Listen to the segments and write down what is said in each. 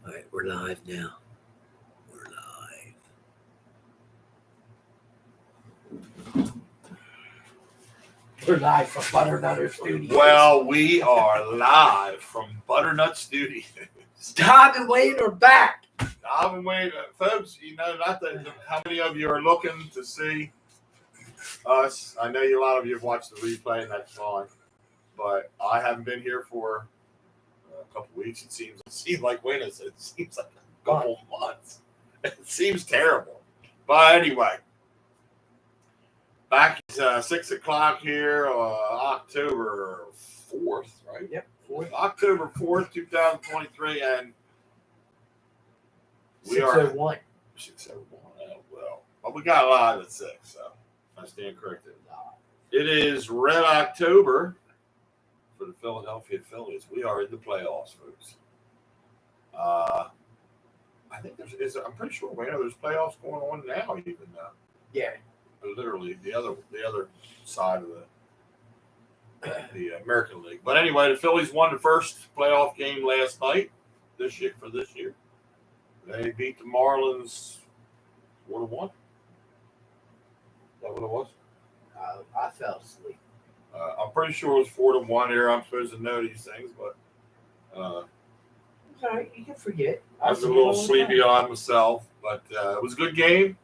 All right, we're live now. We're live. We're live from Butternut Studios. Well, we are live from Butternut Studios. Dob And Wayno are back. Dob And Wayno, folks, you know, not that how many of you are looking to see us. I know a lot of you have watched the replay, and that's fine. But I haven't been here for a couple weeks. It seems like Wayno said, it seems like a couple months. It seems terrible. But anyway, back at 6 o'clock here, October 4th, right? Yep, 4th. October 4th, 2023, and we 601. 601. Oh, well. But we got live at 6, so I stand corrected. It is Red October for the Philadelphia Phillies. We are in the playoffs, folks. I think I'm pretty sure, there's playoffs going on now, even though. Yeah. Literally the other side of the American League. But anyway, the Phillies won the first playoff game last night this year. They beat the Marlins 4-1. Is that what it was? I fell asleep. I'm pretty sure it was 4-1 here. I'm supposed to know these things, but All right, you can forget. I was a little sleepy on myself, but it was a good game.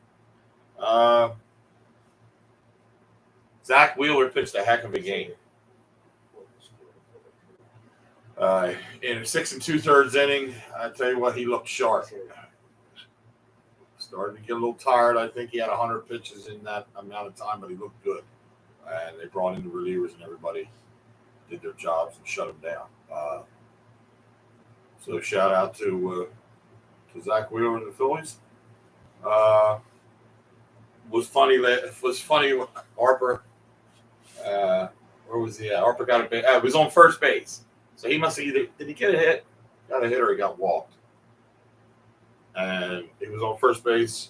Zach Wheeler pitched a heck of a game. In a 6 2/3 inning, I tell you what, he looked sharp. Started to get a little tired. I think he had 100 pitches in that amount of time, but he looked good. And they brought in the relievers, and everybody did their jobs and shut him down. So shout out to Zach Wheeler and the Phillies. Was funny. Harper. Where was he at? Harper got a bit. It was on first base. So he must have did he get a hit? Got a hit or he got walked. And he was on first base.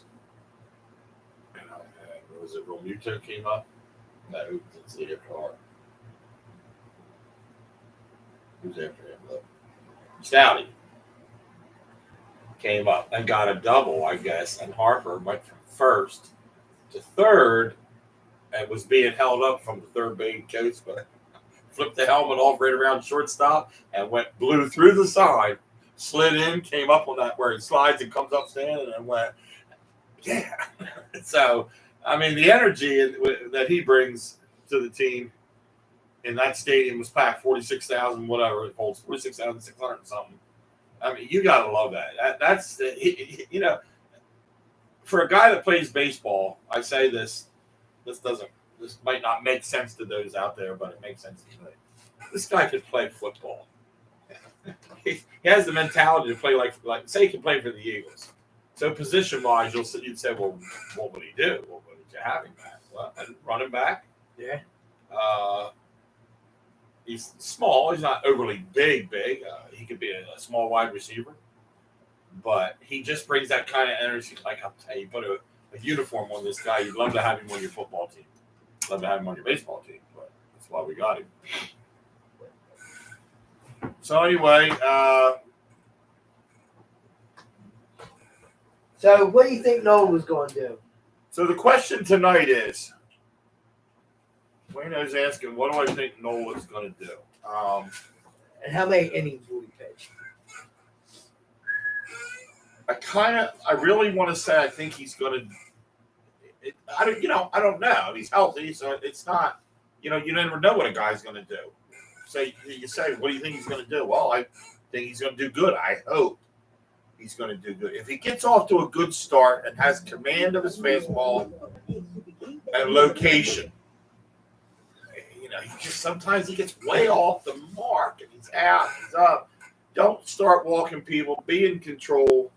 And was it Romuto came up? No, who didn't see a car. Who's after him? Look. Stouty came up and got a double, I guess. And Harper went from first to third and was being held up from the third base coach, but flipped the helmet off right around shortstop and blew through the side, slid in, came up on that where he slides and comes up standing and went, yeah. So, I mean, the energy that he brings to the team in that stadium was packed, 46,000, whatever it holds, 46,600 and something. I mean, you got to love that. That's, for a guy that plays baseball, I say this might not make sense to those out there, but it makes sense to me. This guy could play football. He has the mentality to play like say he can play for the Eagles. So position-wise, you'd say, well, what would he do? What would you have him at? Well, running back. Yeah. He's small. He's not overly big. He could be a small wide receiver. But he just brings that kind of energy. Like I'll tell you, put a uniform on this guy. You'd love to have him on your football team. Love to have him on your baseball team. But that's why we got him. So anyway. So what do you think Noah was going to do? So the question tonight is, Wayno's asking, what do I think Nola's going to do? And how many innings will he pitch? I really want to say I think he's going to. I don't know. He's healthy, so it's not. You never know what a guy's going to do. So you say, what do you think he's going to do? Well, I think he's going to do good. I hope he's going to do good. If he gets off to a good start and has command of his fastball and location, sometimes he gets way off the mark and he's out, he's up. Don't start walking people. Be in control.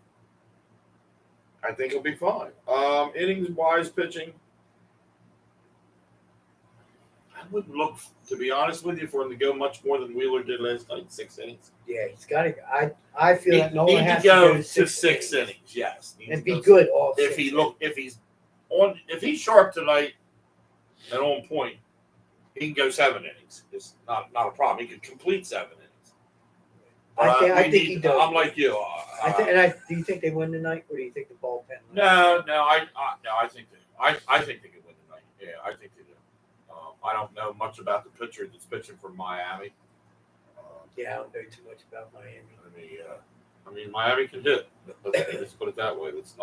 I think he'll be fine. Innings-wise pitching, I wouldn't look, to be honest with you, for him to go much more than Wheeler did last night, 6 innings. Yeah, he's got to. I feel that Noah has to go to six innings. Yes, and be good all. If he's sharp tonight and on point, he can go 7 innings. It's not a problem. He could complete 7 innings. I think he does. I'm like you. Do you think they win tonight, or do you think the bullpen? No, I think they can win tonight. Yeah, I think they do. I don't know much about the pitcher that's pitching for Miami. Yeah, I don't know too much about Miami. I mean, Miami can hit. Let's put it that way. It's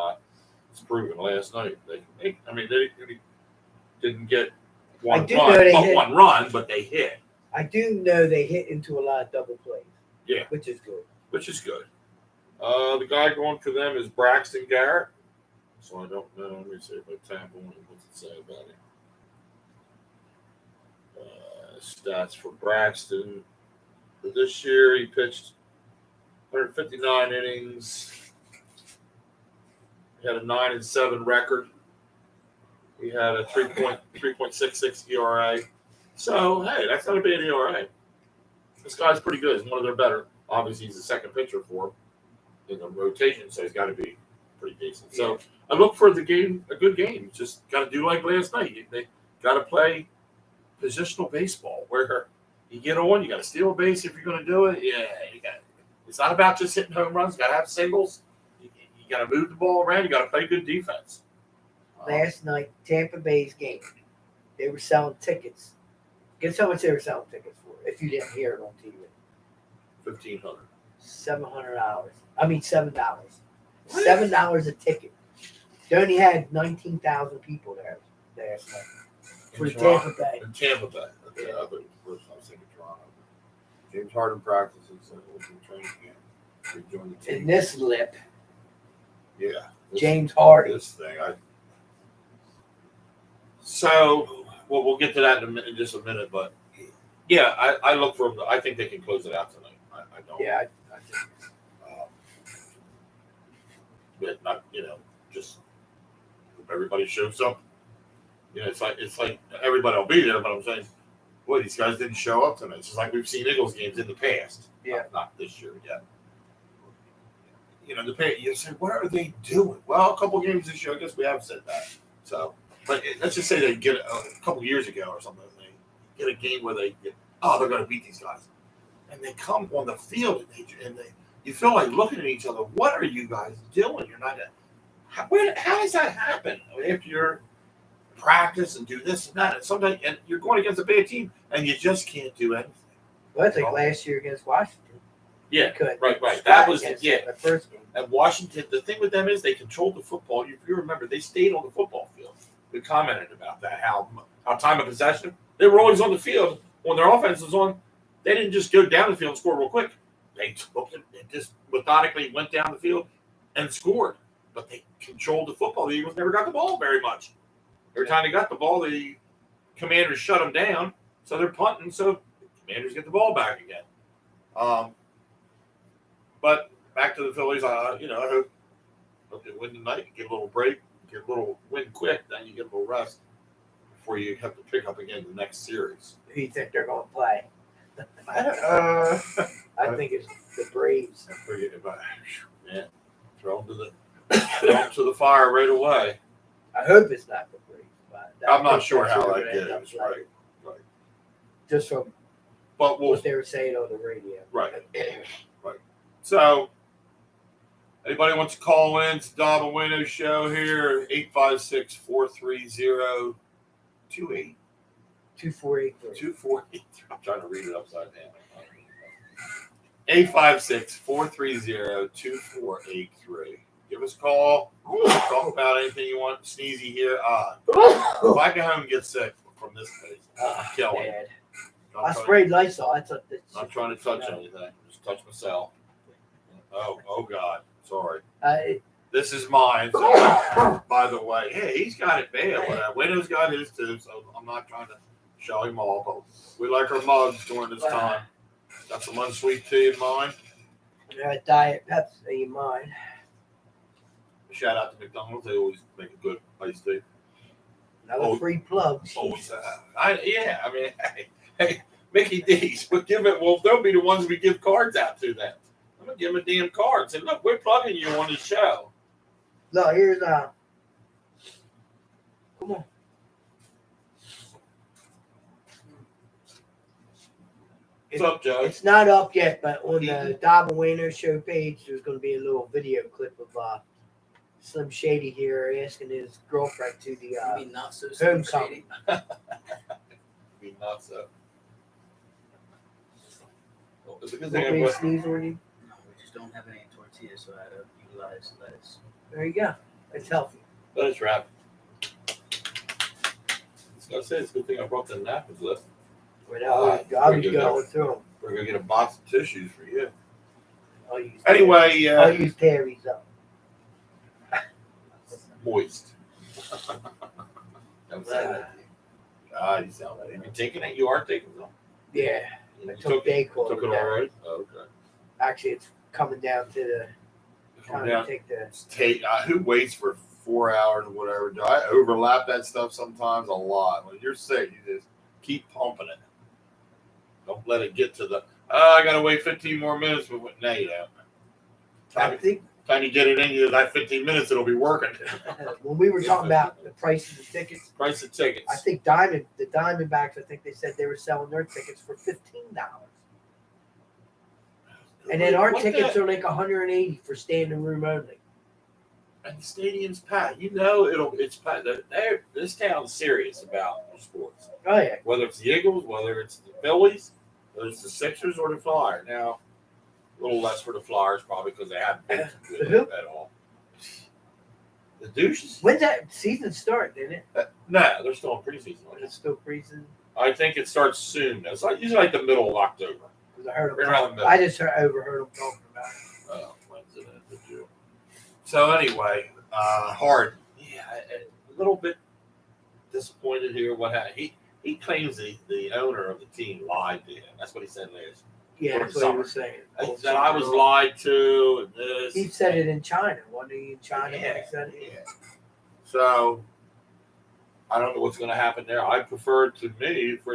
proven last night. They didn't get one run, but they hit. I do know they hit into a lot of double plays. Yeah, which is good. The guy going for them is Braxton Garrett. So I don't know. Let me see about Tampa. What's it say about him? Stats for Braxton. For this year, he pitched 159 innings. He had a 9-7 record. He had a 3.66 ERA. So hey, that's not a bad ERA. This guy's pretty good. He's one of their better. Obviously, he's the second pitcher for them in the rotation, so he's got to be pretty decent. Yeah. So I look for a good game. Just got to do like last night. They got to play positional baseball where you get on, you got to steal a base if you're going to do it. Yeah, you got. It's not about just hitting home runs. You got to have singles. You got to move the ball around. You got to play good defense. Last night, Tampa Bay's game, they were selling tickets. Guess how much they were selling tickets for? If you didn't hear it on TV, $1,500. $700. I mean $7. $7 a ticket. They only had 19,000 people there last night for Tampa Bay. In Tampa Bay. Okay, yeah. I was thinking Toronto. James Harden practices and was in training camp. He joined the team. In this lip. Yeah. James Harden. This thing. So, we'll get to that in just a minute, but yeah, I look for them. I think they can close it out tonight. I don't. Yeah, I think. But not, just everybody shows up. It's like everybody will be there, but I'm saying, boy, these guys didn't show up tonight. It's just like we've seen Eagles games in the past. Yeah. Not this year yet. You say, what are they doing? Well, a couple games this year, I guess we have said that. So, but let's just say they get a couple years ago or something, they get a game where they're going to beat these guys. And they come on the field and you feel like looking at each other. What are you guys doing? You're not. How does that happen? If you're practice and do this and that, and sometimes and you're going against a bad team and you just can't do anything. Well, I think last year against Washington. Yeah, right. That was the first game. At Washington, the thing with them is they controlled the football. If you remember, they stayed on the football field. We commented about that. How time of possession, they were always on the field when their offense was on. They didn't just go down the field and score real quick. They took it and just methodically went down the field and scored. But they controlled the football. The Eagles never got the ball very much. Every time they got the ball, the Commanders shut them down. So they're punting. So the Commanders get the ball back again. But back to the Phillies. I hope they win tonight. Get a little break. Get a little win quick. Then you get a little rest before you have to pick up again the next series. Who do you think they're going to play? I don't know. I think it's the Braves. Man, throw them to the fire right away. I hope it's not the Braves. But I'm not sure how that goes. Right. Just from what they were saying on the radio. Right. So, anybody wants to call in? It's Dob And Wayno show here, 856-430-2483. 2483. I'm trying to read it upside down. 856-430-2483. Give us a call. Talk about anything you want. Sneezy here. If I go home and get sick from this place, I'm killing it. I sprayed Lysol. I'm not trying to touch anything. Just touch myself. Oh God. Sorry. This is mine. So, by the way, hey, he's got it bad. Wayno's got his too, so I'm not trying to show him all. But we like our mugs during this time. Got some unsweet tea in mine. Yeah, Diet Pepsi in mine. Shout out to McDonald's. They always make a good iced tea. Another free plug. Always hey, Mickey D's. They'll be the ones we give cards out to then. I'm going to give them a damn card. Say, look, we're plugging you on the show. No, here's come on. What's up, Joe? It's not up yet, but on the Dob And Wayno show page, there's going to be a little video clip of Slim Shady here asking his girlfriend to the Maybe not so Slim homecoming. Shady. Be not so. Well, it's a good Want thing me I to sneeze on you? No, we just don't have any tortillas, so I had to utilize lettuce. There you go. It's healthy. Let us wrap. I was gonna say it's a good thing I brought the napkins with. I'll very be good going through them. We're gonna get a box of tissues for you. I'll use Anyway, I'll use Terry's up. moist. Don't say that. God, you sound like you're taking it. You are taking them. Yeah. You I took took Dayquil. it all right. Oh, okay. Actually, it's coming down to the Come time down. to take the. Take who waits for 4 hours or whatever? Do I overlap that stuff sometimes a lot? When you're sick, you just keep pumping it. Don't let it get to the. I gotta wait 15 more minutes. But no, you don't. I think Time you get it in you, that 15 minutes, it'll be working. when we were talking about the price of the tickets, Price of tickets. I think the Diamondbacks, I think they said they were selling their tickets for $15. And then our What tickets the- are like 180 for standing room only. And the stadium's packed. It's packed. This town's serious about sports. Oh yeah. Whether it's the Eagles, whether it's the Phillies, whether it's the Sixers or the Flyers. Now, a little less for the Flyers probably because they haven't been The good at all. The douches? When's that season start? Didn't it? No, they're still in preseason. Or is it still preseason? I think it starts soon. It's like usually like the middle of October. Because I heard Right around the them. middle. I just overheard them talking about it. When's it at the Jew? So anyway, hard. Yeah, a little bit disappointed here. What happened? He claims the owner of the team lied to him. That's what he said last. Yeah, that's what he was saying. He said I was lied to. And this. He said it in China. Wasn't he in China when Yeah, he said it? yeah. So I don't know what's going to happen there. I prefer for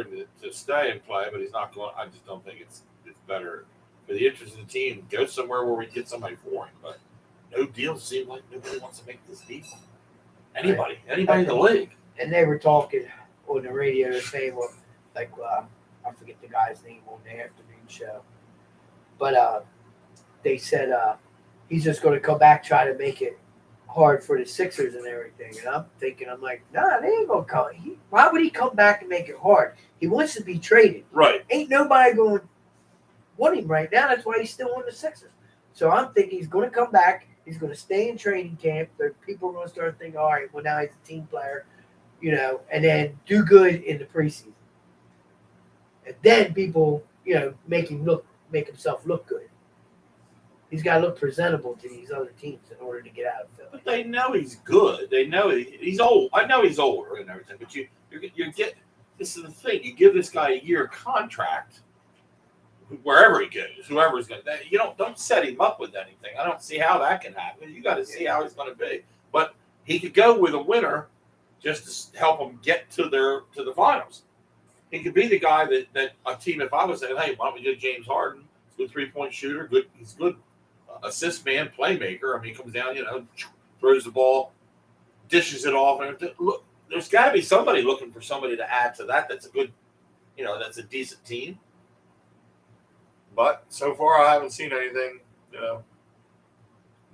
him to stay and play, but he's not going. I just don't think it's better for the interest of the team. Go somewhere where we get somebody for him. But no deals seem like nobody wants to make this deal. Anybody in the league. And they were talking on the radio saying, well, like, I forget the guy's name on the afternoon show. But they said he's just going to come back, try to make it hard for the Sixers and everything. And I'm like, nah, they ain't going to come. Why would he come back and make it hard? He wants to be traded. Right. Ain't nobody going to want him right now. That's why he's still on the Sixers. So I'm thinking he's going to come back. He's going to stay in training camp. People are going to start thinking, all right, well, now he's a team player, and then do good in the preseason. And then people, make himself look good. He's got to look presentable to these other teams in order to get out of Philly. But they know he's good. They know he's old. I know he's older and everything. But you get this is the thing. You give this guy a year contract. Wherever he goes, whoever's going to, don't set him up with anything. I don't see how that can happen. You got to see how he's going to be. But he could go with a winner just to help them get to the finals. He could be the guy that a team. If I was saying, hey, why don't we get James Harden? He's a good 3-point shooter. Good, he's good assist man, playmaker. I mean, he comes down, throws the ball, dishes it off, and look, there's got to be somebody looking for somebody to add to that. That's a good, that's a decent team. But so far, I haven't seen anything.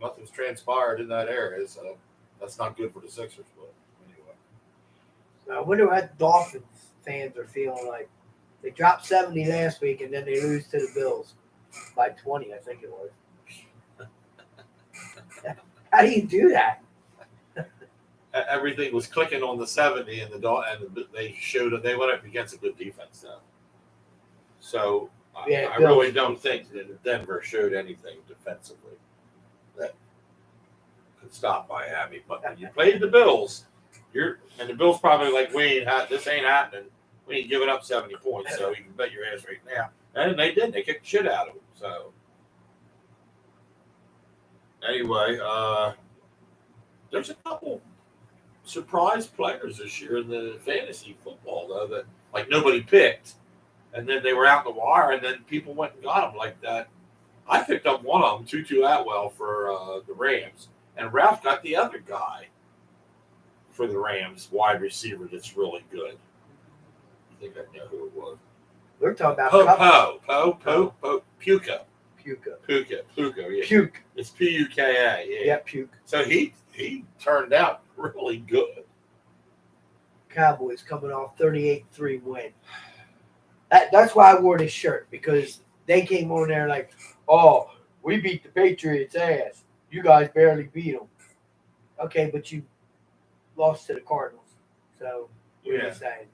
Nothing's transpired in that area, so that's not good for the Sixers. But anyway, I wonder what Dolphins fans are feeling like. They dropped 70 last week, and then they lose to the Bills by 20, I think it was. How do you do that? everything was clicking on the 70, and they showed that they went up against a good defense now. So. Yeah, I really don't think that Denver showed anything defensively that could stop Miami. But when you played the Bills, and the Bills probably like, this ain't happening. We ain't giving up 70 points, so you can bet your ass right now. And they did. They kicked the shit out of them. So anyway, there's a couple surprise players this year in the fantasy football, though, that like nobody picked. And then they were out in the wire, and then people went and got them like that. I picked up one of them, Tutu Atwell, for the Rams. And Ralph got the other guy for the Rams, wide receiver that's really good. I think I know who it was. We're talking about Cup. Puka. Puka. Yeah. Puke. It's Puka. Yeah. Yeah, puke. So he turned out really good. Cowboys coming off 38-3 win. That's why I wore this shirt, because they came on there like, oh, we beat the Patriots' ass. You guys barely beat them. Okay, but you lost to the Cardinals. So, what are you saying?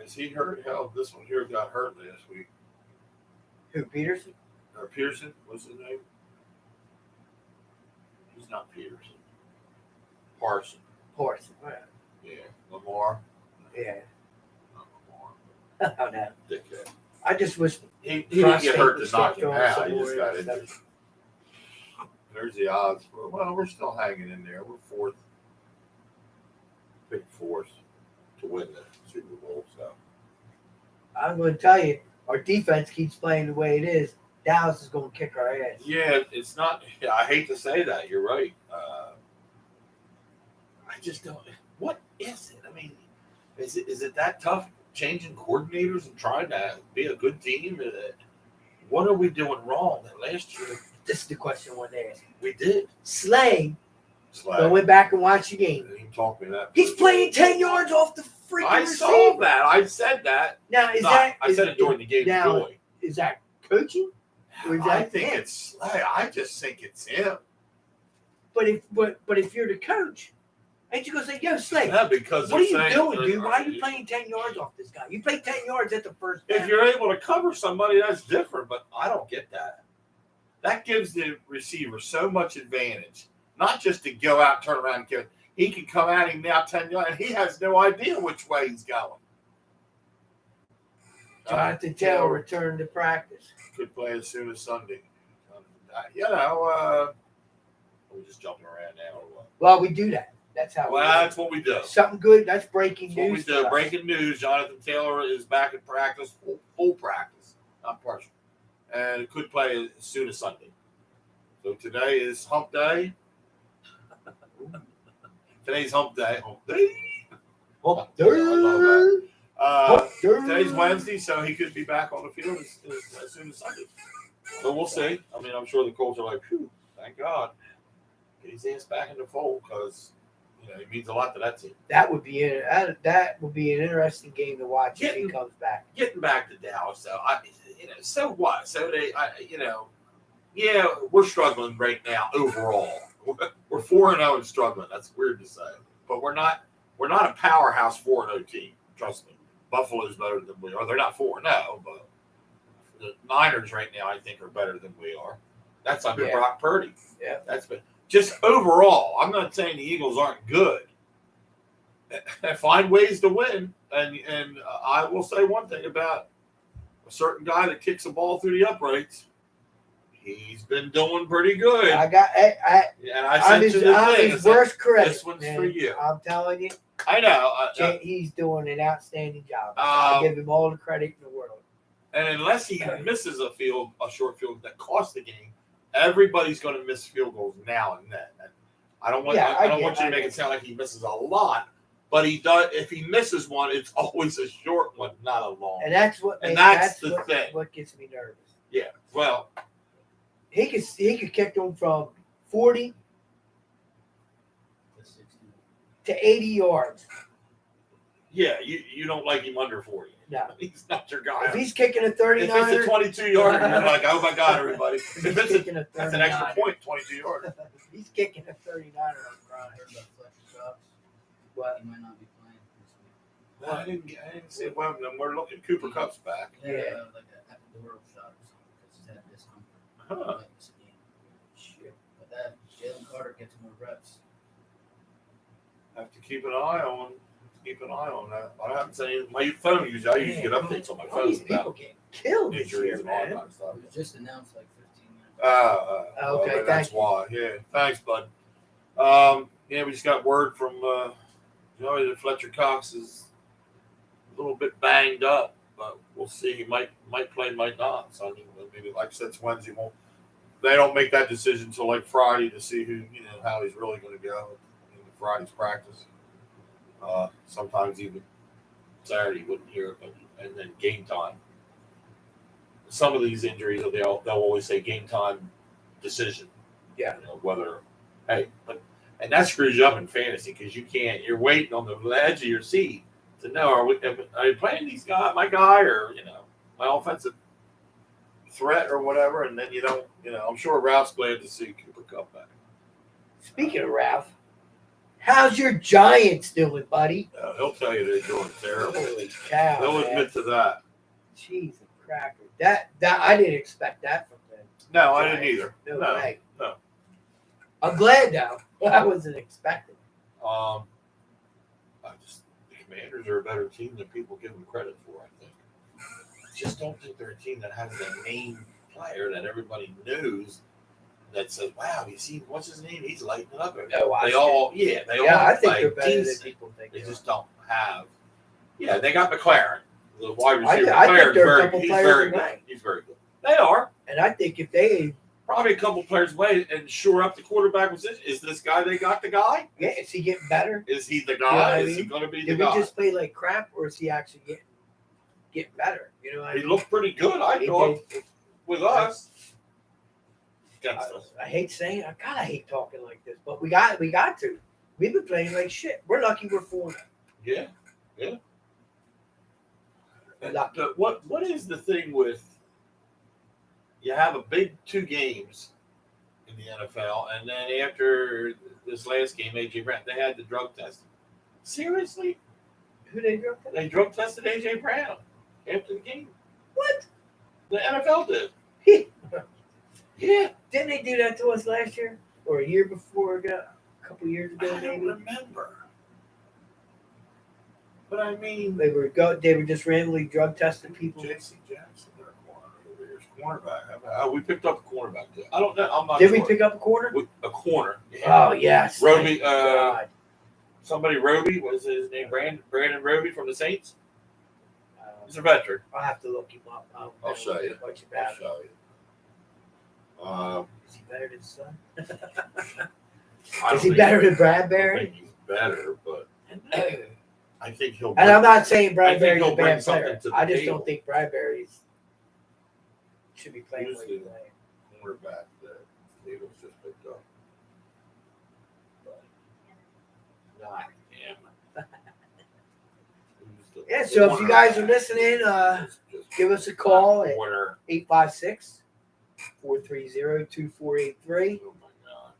Has he hurt? Hell, this one here got hurt last week. Who, Peterson? Or Pearson? What's his name? He's not Peterson. Parson. Horse. Yeah. Lamar. Yeah. Not Lamar. Oh, no. Dickhead. I just wish He didn't get hurt to knock him on out. some He just more got stuff. injured. There's the odds for, well, we're still hanging in there. We're fourth. Big fourth to win the Super Bowl. So I'm going to tell you, our defense keeps playing the way it is. Dallas is going to kick our ass. yeah, it's not. I hate to say that. You're right. I just don't. What is it? I mean, is it that tough changing coordinators and trying to be a good team? What are we doing wrong? That last year This is the question I want to ask. we did. Slay, I Like, went back and watched the game. he taught me that. He's playing 10 yards off the freaking I receiver. saw that. I said that. Now, I said it during the game. now, Joy. is that coaching? Or is I that think him? it's Slay. I just think it's him. But if you're the coach, ain't you gonna say, yo, Slay, Yeah, because what are they're you saying- doing, dude? Why are you playing 10 yards off this guy? You play 10 yards at the first If down. you're able to cover somebody, that's different. But I don't get that. That gives the receiver so much advantage. Not just to go out, turn around, and kill. He can come at him now 10 yards, and he has no idea which way he's going. Jonathan Taylor returned to practice. Could play as soon as Sunday. We're just jumping around now or what? Well, we do that. That's how Well, we that's what we do. something good. That's breaking That's what we news. do. for us. Breaking news: Jonathan Taylor is back in practice, full practice, not partial, and it could play as soon as Sunday. So today is Hump Day. Today's Hump Day. Hump Day. Hump I love that. Hump day. Today's Wednesday, so he could be back on the field as soon as Sunday. So we'll see. I mean, I'm sure the Colts are like, "Phew, thank God, get his ass back in the fold," because it means a lot to that team. That would be that would be an interesting game to watch if he Getting- comes back. Getting back to Dallas, though, so what? So yeah, we're struggling right now overall. We're 4-0 and struggling. That's weird to say, but we're not a powerhouse 4-0 team. Trust me, Buffalo's better than we are. They're not 4-0, but the Niners right now I think are better than we are. That's under Yeah. Brock Purdy. Yeah. That's been just overall. I'm not saying the Eagles aren't good. Find ways to win, and I will say one thing about a certain guy that kicks a ball through the uprights. He's been doing pretty good. I got. And I I'm sent his, you the I'm thing. his I said, worst critic. this one's man. for you. I'm telling you, I know. he's doing an outstanding job. I give him all the credit in the world. And unless he misses a short field that costs the game, everybody's going to miss field goals now and then. And I don't want. I don't want you to make it sound like he misses a lot, but he does. If he misses one, it's always a short one, not a long. And that's what. And that's the what, thing. What gets me nervous. Yeah. Well, He could kick them from 40 to 80 yards. yeah. You don't like him under 40. No. He's not your guy. If he's kicking a If 39, it's a 22-yarder, you're like, oh my God, everybody. If he's it's kicking a that's an extra 39. point, 22 yards. If he's kicking a 39, I'm crying. What? He might not be playing this week. No, I didn't see it. Well, we're looking. Cooper Cup's back. Yeah. Like an epidural shot or something because he's had discomfort. Huh. Like this game. Shit. But that Jalen Carter gets more reps. Have to keep an eye on that. I haven't seen my phone usually. I usually get updates on my All these phone people about getting killed this injuries year, and all that man. kind of stuff. It was just announced like 15 minutes. Well, Okay, then that's thank you. why. Yeah, thanks, bud. Yeah, we just got word from Joey that Fletcher Cox is a little bit banged up, but we'll see. He might play, might not. So I mean, like I said, it's Wednesday. They don't make that decision until like Friday to see who how he's really going to go in Friday's practice. Sometimes even Saturday you wouldn't hear it, but and then game time. Some of these injuries, they'll always say game time decision. Yeah. Whether, and that screws you up in fantasy because you're waiting on the edge of your seat to know, are you playing my guy, or, my offensive threat or whatever, and then you don't, I'm sure Ralph's glad to see Cooper Kupp back. Speaking of Ralph, how's your Giants doing, buddy? He'll tell you they're doing terrible. Holy cow! He'll man. admit to that. Jeez and cracker. That I didn't expect that from them. No, I didn't either. No way. No. I'm glad though. I wasn't expecting. The Commanders are a better team than people give them credit for, I think. I just don't think they're a team that has a main player that everybody knows that says, wow, you see, what's his name? He's lighting it up. No, I think they're better than people think. They just don't have. Yeah, they got McLaren. The wide receiver. I think there are a couple he's players very away. good. He's very good. They are. And I think if they probably a couple players away and shore up the quarterback position. Is this guy they got the guy? Yeah, is he getting better? Is he the You know guy? what I Is he mean? going to be the Did guy? we just play like crap, or is he actually getting better? You know what I He mean? looked pretty good, I He thought, did. with us. Against us. I hate saying, I hate talking like this, but we got to. We've been playing like shit. We're lucky we're 4-0. Yeah. Lucky. What is the thing with you have a big 2 games in the NFL, and then after this last game, AJ Brown, they had the drug test. Seriously? Who they drug tested? They drug tested AJ Brown after the game. What? The NFL did. Yeah. Didn't they do that to us last year or a year before? A couple years ago, I don't maybe. remember. But I mean, They were just randomly drug testing people. J.C. Jackson, their cornerback. We picked up a cornerback too. I don't know. I'm not Did sure. we pick up a corner? A corner? Yeah. Oh yes. Roby. Thank God. Somebody Roby was his name. Brandon Roby from the Saints. He's a veteran. I'll have to look him up. I'll show you. Much I'll about him. show you. Is he better than Son? I Is don't he think- better than I Bradbury? think he's better, but I think he'll. And I'm not saying I Bradbury's think a he'll bring bad something player. to the I just table. don't think Bradbury's should be playing Who's like he's the- playing. cornerback that the Eagles just picked up. But not him. Who's the Yeah, so if you guys are cornerback? listening, Just give us a call at corner. 856-430-2483. Oh my God.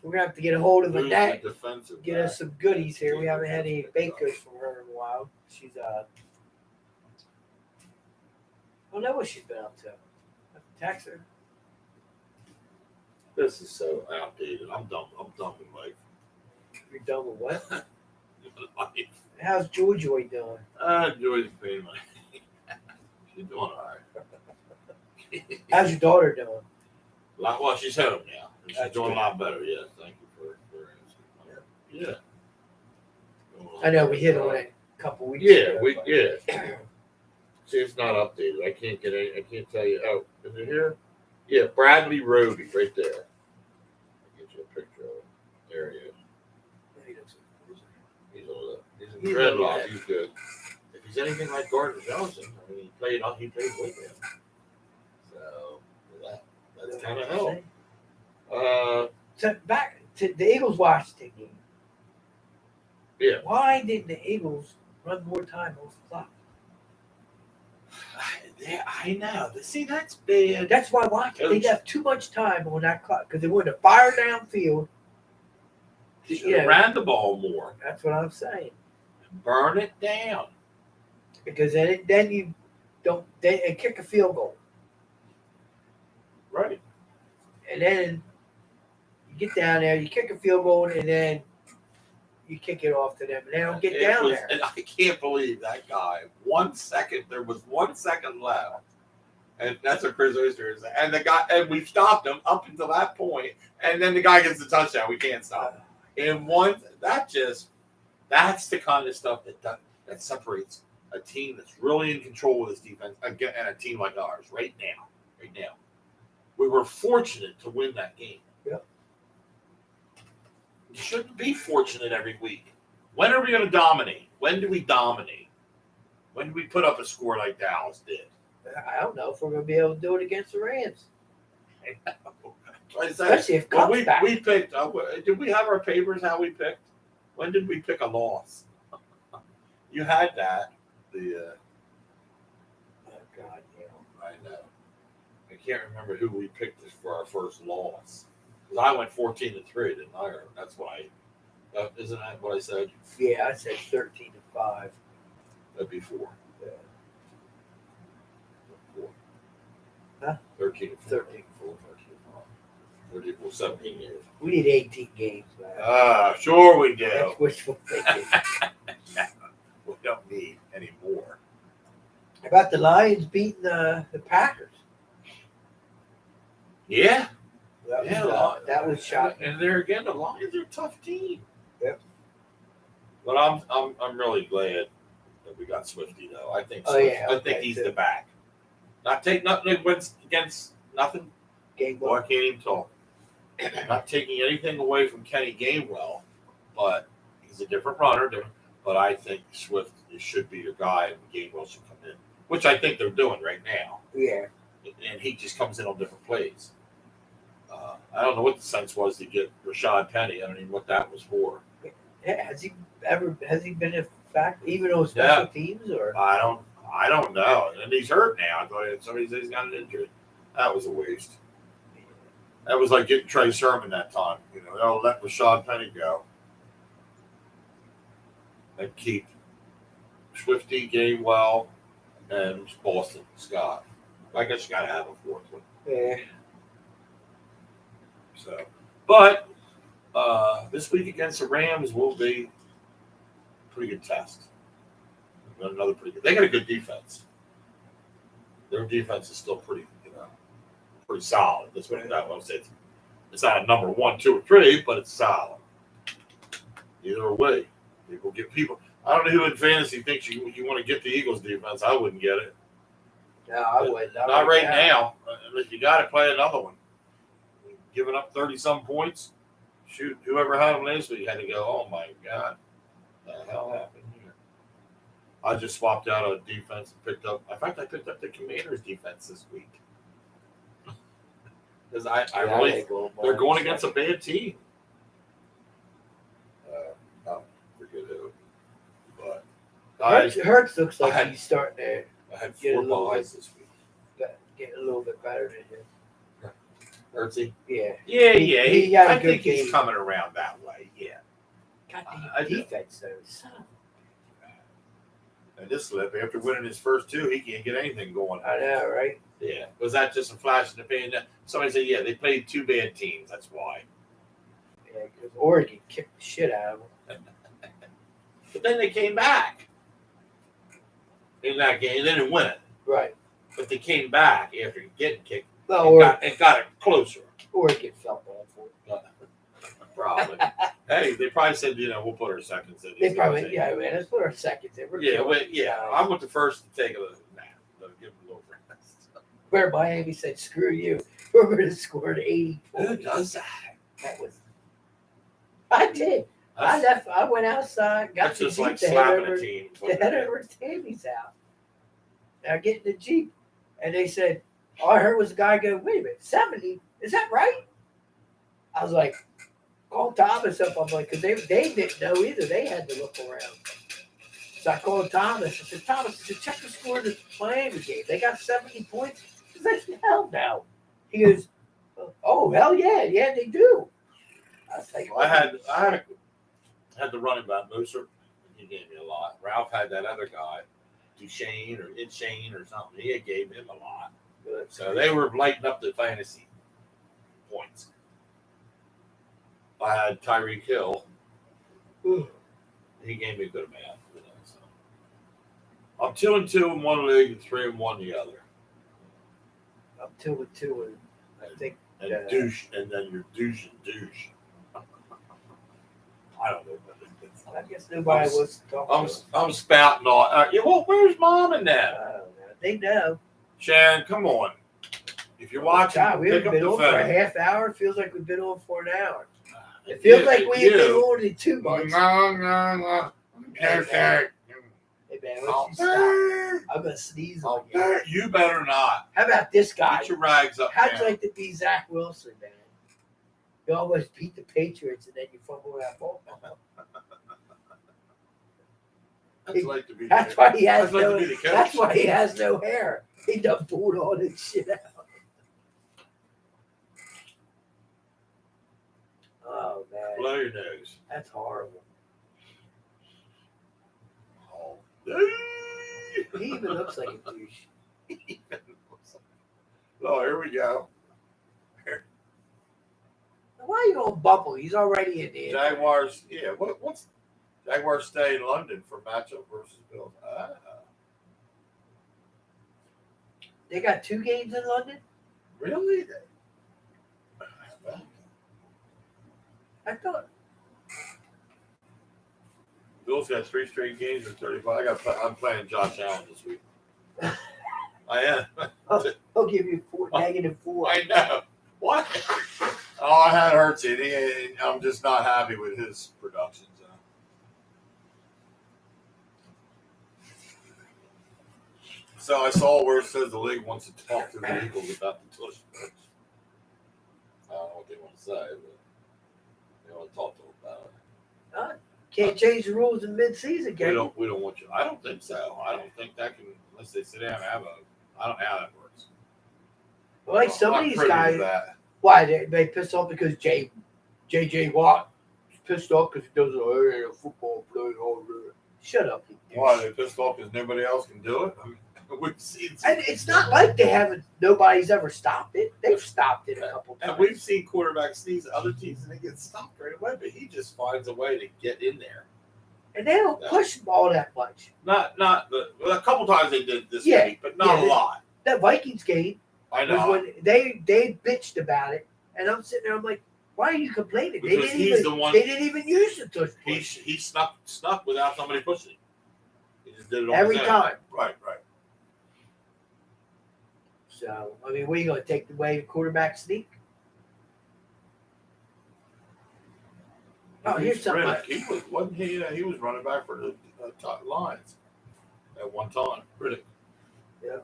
We're going to have to get a hold of Who's Annette, the defensive get back? us some goodies here. We haven't had any bakers from her in a while. She's, I don't know what she's been up to. I have to text her. This is so outdated. I'm done. I'm done with life. You're done with what? Life. How's Joy doing? Joy's paying my. She's doing all right. How's your daughter doing? Well, she's home now. And she's That's doing good. a lot better. Yes, thank you for asking. Yeah. I know we hit on it a couple weeks Yeah, ago. but- See, it's not updated. I can't get any. I can't tell you. Oh, is it here? Yeah, Bradley Roby, right there. I'll get you a picture of him. There he is. He's in He's dreadlocks. okay. He's good. If he's anything like Gardner Johnson, I mean, he played with him. So that's kind of help. So back to the Eagles Washington game. Yeah. Why didn't the Eagles run more time off the clock? Yeah, I know. See, that's bad. That's why Washington they left too much time on that clock because they wanted to fire downfield. Should have ran the ball more. That's what I'm saying. Burn it down. Because then you don't and kick a field goal, Right. and then you get down there, you kick a field goal, and then you kick it off to them, and they don't get down there. And I can't believe that guy. 1 second. There was 1 second left. And that's what Chris Oster is. And the guy, and we stopped him up until that point. And then the guy gets the touchdown. We can't stop him. And that's the kind of stuff that separates a team that's really in control of this defense and a team like ours right now. We were fortunate to win that game. Yep. You shouldn't be fortunate every week. When are we going to dominate? When do we dominate? When did we put up a score like Dallas did? I don't know if we're going to be able to do it against the Rams. I said, Especially if well, Cup's back. we picked. Did we have our papers? How we picked? When did we pick a loss? You had that. The Oh, God, yeah. I know. I can't remember who we picked for our first loss. Because I went 14-3, didn't I? Or that's what isn't that what I said? Yeah, I said 13-5. That'd be 4. Yeah. 4. Huh? 13-4. 13-4. 34, 17 years. We need 18 games, man. Sure we do. That's wishful thinking. We don't need any more. How about the Lions beating the Packers? Yeah. That was shocking. And there again, the Lions are a tough team. Yep. But I'm really glad that we got Swifty though. I think. I think he's the back. Not take nothing against nothing. Gainwell. I can't even talk. Not taking anything away from Kenny Gainwell, but he's a different runner. But I think Swift should be your guy, and Gainwell should come in, which I think they're doing right now. Yeah. And he just comes in on different plays. I don't know what the sense was to get Rashad Penny. I don't even know what that was for. Yeah, has he been a fact even on special teams or? I don't know. And he's hurt now. I thought somebody said he's got an injury. That was a waste. That was like getting Trey Sermon that time. They'll let Rashad Penny go and keep Swifty, Gainwell, and Boston Scott. I guess you got to have a fourth one. Yeah. So, but this week against the Rams will be a pretty good test. Another pretty good. They got a good defense. Their defense is still pretty solid. That's what I want to say. It's not a number 1, 2, or 3, but it's solid. Either way, people get people. I don't know who in fantasy thinks you want to get the Eagles defense. I wouldn't get it. No, I wouldn't. Not right now. Unless you got to play another one. Giving up 30-some points. Shoot, whoever had them last week had to go, oh, my God. What the hell happened here? I just swapped out a defense and picked up. In fact, I picked up the Commanders' defense this week. Because I really, they're going against a bad team. I forget who. But Hurts looks like he's starting to I had 4 buys this week. Getting a little bit better than him. Hurtsy? Yeah. He got a I good think game. he's coming around that way. Yeah. God, defense though. Son of And this slip, after winning his first 2, he can't get anything going. I know, right? Yeah. Was that just a flash in the pan? Somebody said, yeah, they played 2 bad teams. That's why. Yeah, because Oregon kicked the shit out of them. But then they came back in that game. They didn't win it. Right. But they came back after getting kicked. Well, and got it closer. Oregon felt bad for it. Probably. Hey, they probably said, we'll put our seconds in. They probably, man, let's put our seconds in. I want the first to take a nap. Give them a little rest. Where Miami said, screw you. We're going to score 80 points. Who does that? I did. I went outside, got That's the just Jeep like to head slapping over, a team. to head over to Tammy's house. Now get in the Jeep. And they said, all I heard was a guy go, wait a minute, 70? Is that right? I was like, call Thomas up. I'm like, because they didn't know either. They had to look around. So I called Thomas. I said, Thomas, check the score of the Miami game. They got 70 points. He's like, hell no. He goes, oh, hell yeah. Yeah, they do. I was like, I had the running back, Moser. He gave me a lot. Ralph had that other guy, Duchesne or Inchane or something. He gave him a lot. good. So they were lighting up the fantasy points. I had Tyreek Hill. He gave me a good amount. So. I'm 2-2 in one league and 3-1 the other. I'm 2-2, and I think. And douche, and then you're douche and douche. I don't know what it is. I guess nobody was talking. I'm spouting all. Well, where's Mom and Dad? I don't know. They know. Sharon, come on. If you're watching, God, we pick haven't up been the on for a phone. half hour. It feels like we've been on for an hour. It feels like we've been on in 2 months. No. It Hey man, I'll let's stop. I'm gonna sneeze on you. You better not. How about this guy? Get your rags up. How'd you down. like to be Zach Wilson, man? You almost beat the Patriots and then you fumble that ball. I'd like to be. That's why he has I'd like no. to be the coach. That's why he has no hair. He done pulled all this shit out. Oh man, Blow your nose. that's horrible. Oh. He even looks like a douche. Oh, here we go. Why are you gonna bumble? He's already in there. Jaguars. Yeah. What's Jaguars stay in London for matchup versus Bills? They got 2 games in London. Really? I thought. Bills got 3 straight games in 35. I'm playing Josh Allen this week. I am. He'll give you -4. I know. What? Oh, I had Hurts in. I'm just not happy with his production. So I saw where it says the league wants to talk to the Eagles about the tush push. I don't know what they want to say, but they want to talk to them about it. Can't change the rules in mid-season, can you? We don't want you. I don't think so. I don't think that can, unless they sit down and have a. I don't know how that works. Well, like some of I'm these privy to guys, that. why they pissed off because J.J. Watt pissed off because he doesn't a football play. Shut up, you douche. Why they pissed off because nobody else can do it? I mean, we've seen, And it's not like they haven't. Nobody's ever stopped it. They've stopped it a couple times. and we've seen quarterbacks sneeze at other teams and they get stopped right away. But he just finds a way to get in there. And they don't push the ball that much. Not a couple times they did this Yeah, week, but not a lot. That Vikings game I was know. when they bitched about it, and I'm sitting there. I'm like, why are you complaining? Because he's the one. They didn't even use the tush He push he snuck without somebody pushing. He just did it on every his own. time. Right. So I mean, what are you going to take away the quarterback sneak? Oh, here's something. Wasn't he? He was running back for the top Lions at one time. Riddick. Yeah.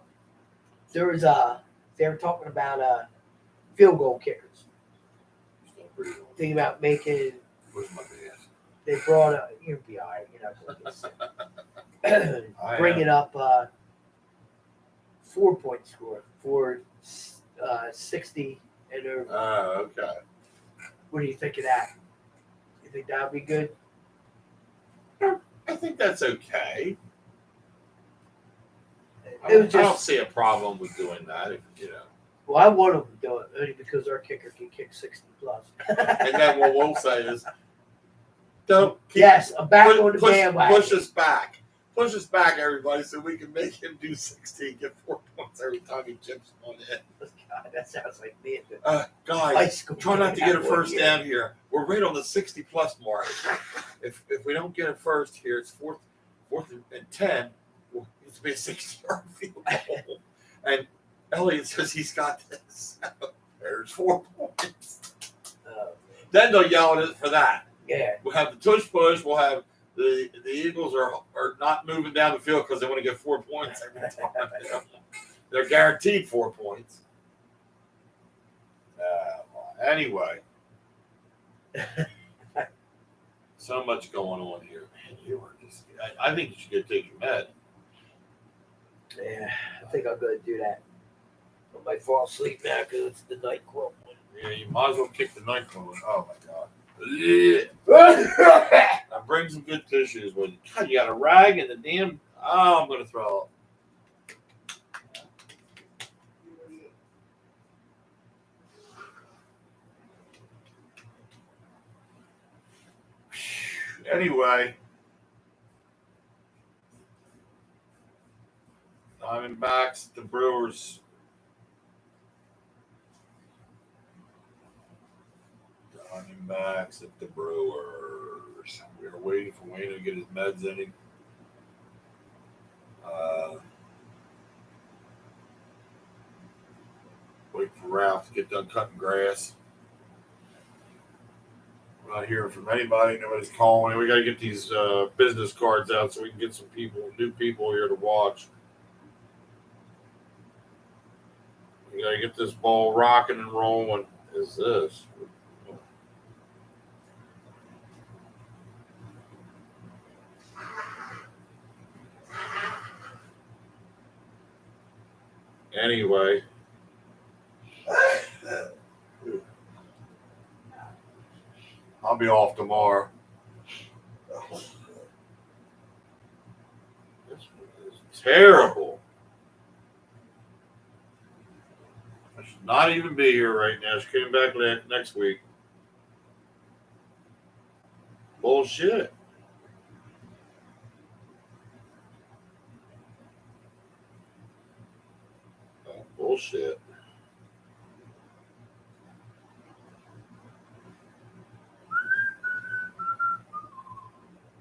There was they were talking about field goal kickers. Still pretty old. Thinking about making. Where's my BS? They brought up. You'll be all right. You're not going to get bringing up 4-point score for 60 and over. Oh, okay. What do you think of that? You think that would be good? I think that's okay. It was I don't just. see a problem with doing that. If, Well, I want them to do it only because our kicker can kick 60 plus. And then what we'll say is, don't keep, Yes, I'm back on the bandwagon. push us back. Push us back, everybody, so we can make him do 60 and get 4 points every time he chips on it. God, that sounds like me. Guys, High school. try not to get a first Yeah. down here. We're right on the 60 plus mark. If we don't get a first here, it's fourth and 10. Well, it's be a 60-yard field goal. And Elliott says he's got this. There's 4 points. Then they'll yell at us for that. Yeah. We'll have the tush push. We'll have the Eagles are not moving down the field because they want to get 4 points every time. They're guaranteed 4 points. Anyway, so much going on here. Man, you are just. I think you should go take your med. Yeah, I think I'm going to do that. I might fall asleep now because it's the night club. Yeah, you might as well kick the night one. Oh my god. Now bring some good tissues with you. God, you got a rag and the damn. Oh, I'm gonna throw up. Anyway, Diamondbacks, the Brewers. Diamondbacks at the Brewers. We are waiting for Wayno to get his meds in him. Wait for Ralph to get done cutting grass. I'm not hearing from anybody. Nobody's calling. We got to get these business cards out so we can get some new people here to watch. We got to get this ball rocking and rolling. What is this? Anyway. I'll be off tomorrow. This is terrible. I should not even be here right now. She came back next week. Bullshit. Oh, bullshit.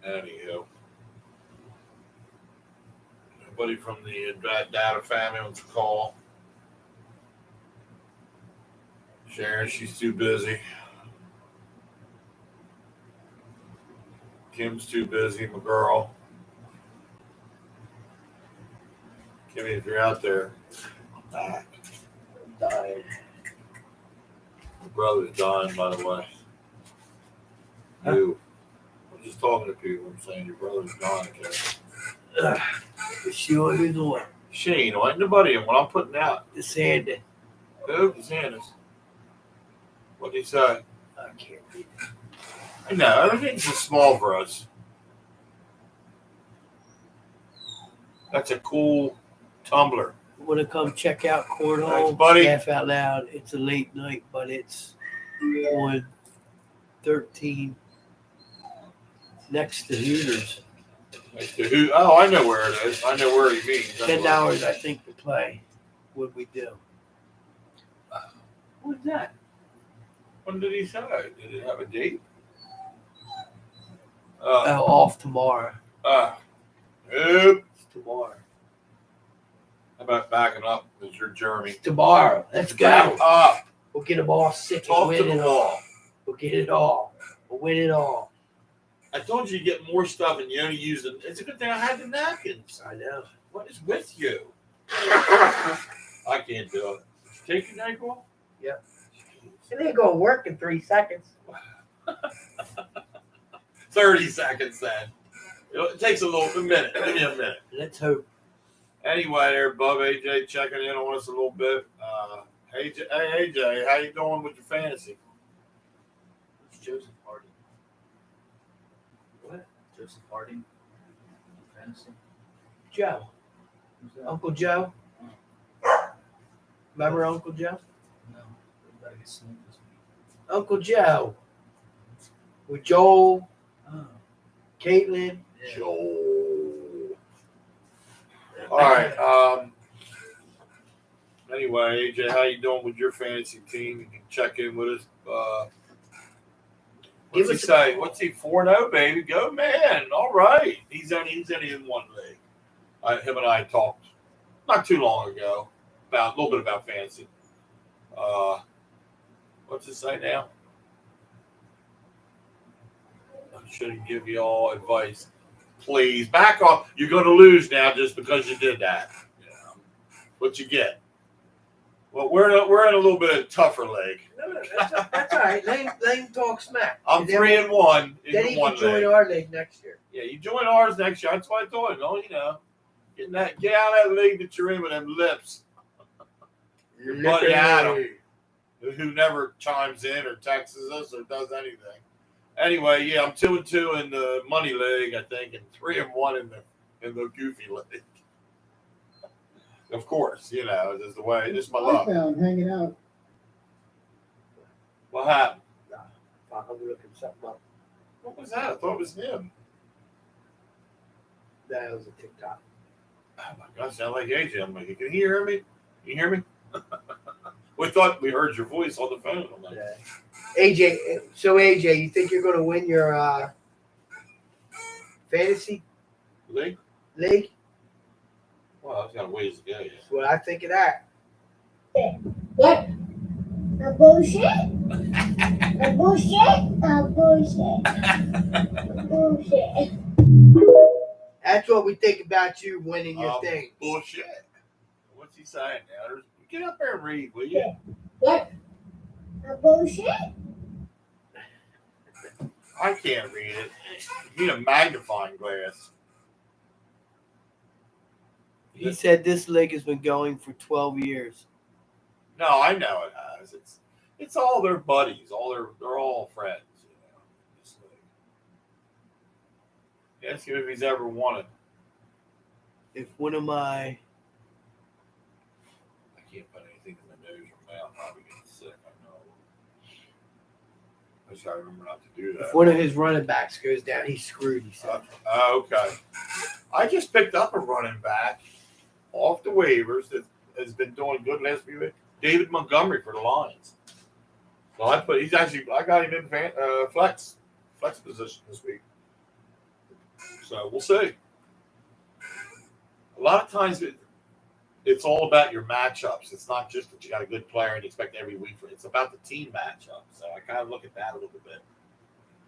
Anyhow, nobody from the data family wants to call. Sharon, she's too busy. Kim's too busy, my girl. Kimmy, if you're out there, I'm back. I'm dying. My brother's dying, by the way. Huh? You. I'm just talking to people. I'm saying your brother's dying, okay? Is she on his way? She ain't like nobody in what I'm putting out. The Sandy. Who? DeSantis. What'd he say? I can't read it. I know, everything's too small for us. That's a cool tumbler. Want to come check out cornhole? Thanks, buddy. Laugh out loud. It's a late night, but it's on 13 next to Hooters. Oh, I know where it is. I know where he means. $10, I think, to play. What we do? What's that? When did he say? Did it have a date? Off tomorrow. Nope. It's tomorrow. How about backing up? It's your Jeremy. It's tomorrow. Let's Back go. up. We'll get them all sick and Talk to win the it all. wall. We'll get it all. We'll win it all. I told you to get more stuff and you only use them. It's a good thing I had the napkins. I know. What is with you? I can't do it. Take your night off? Yep. It ain't gonna work in 3 seconds. 30 seconds then. It takes a minute. Give me a minute. Let's hope. Anyway, there, Bub AJ checking in on us a little bit. Hey AJ, how you doing with your fantasy? It's Joseph Harding. What? Joseph Harding. Fantasy. Joe. Who's that? Uncle Joe. Remember Uncle Joe? No. We gotta get smoked this week. Uncle Joe. With Joel, Oh. Caitlin. Yeah. Joel. All right. Anyway, AJ, how you doing with your fantasy team? You can check in with us. Give What's he us a say? call. What's he 4-0, baby? Go, man. All right. He's only in one league. Him and I talked not too long ago about a little bit about fantasy. What's it say now? I shouldn't give you all advice. Please back off. You're going to lose now just because you did that. Yeah. What you get? Well, we're in a little bit of a tougher league. No, that's all right. Let him talk smack. I'm And then 3-1 Then in he one can join league. our league next year. Yeah, you join ours next year. That's what I told him. Oh, get out of that league that you're in with them lips. Your buddy Adam, who never chimes in or texts us or does anything. Anyway, yeah, I'm 2-2 in the money league, I think, and 3-1 in the goofy league. Of course, this is the way. This is my I luck. found hanging out. What happened? I'm looking something up. What was that? I thought it was him. That was a TikTok. Oh my God, sound like AJ. I'm like, can you hear me? Can you hear me? We thought we heard your voice on the phone. I'm like, Yeah. AJ, you think you're going to win your fantasy Lee? league? Well, I've got a ways to go yet. That's what I think of that. What? A bullshit? A Bullshit. That's what we think about you winning your thing. Bullshit. What's he saying now? Get up there and read, will you? What? Bullshit. I can't read it. You need a magnifying glass. He said this league has been going for 12 years. No, I know it has. It's all their buddies. They're all friends. You know, this league. Ask him if he's ever won it. If one of my I can't put anything in my nose or mouth. I'll be getting sick. I know. I just gotta remember not to do that. if one of his running backs goes down, he's screwed. He said. Okay. I just picked up a running back off the waivers that has been doing good last few weeks. David Montgomery for the Lions. So I got him in flex position this week. So we'll see. A lot of times it's all about your matchups. It's not just that you got a good player and you expect every week. It's about the team matchup. So I kind of look at that a little bit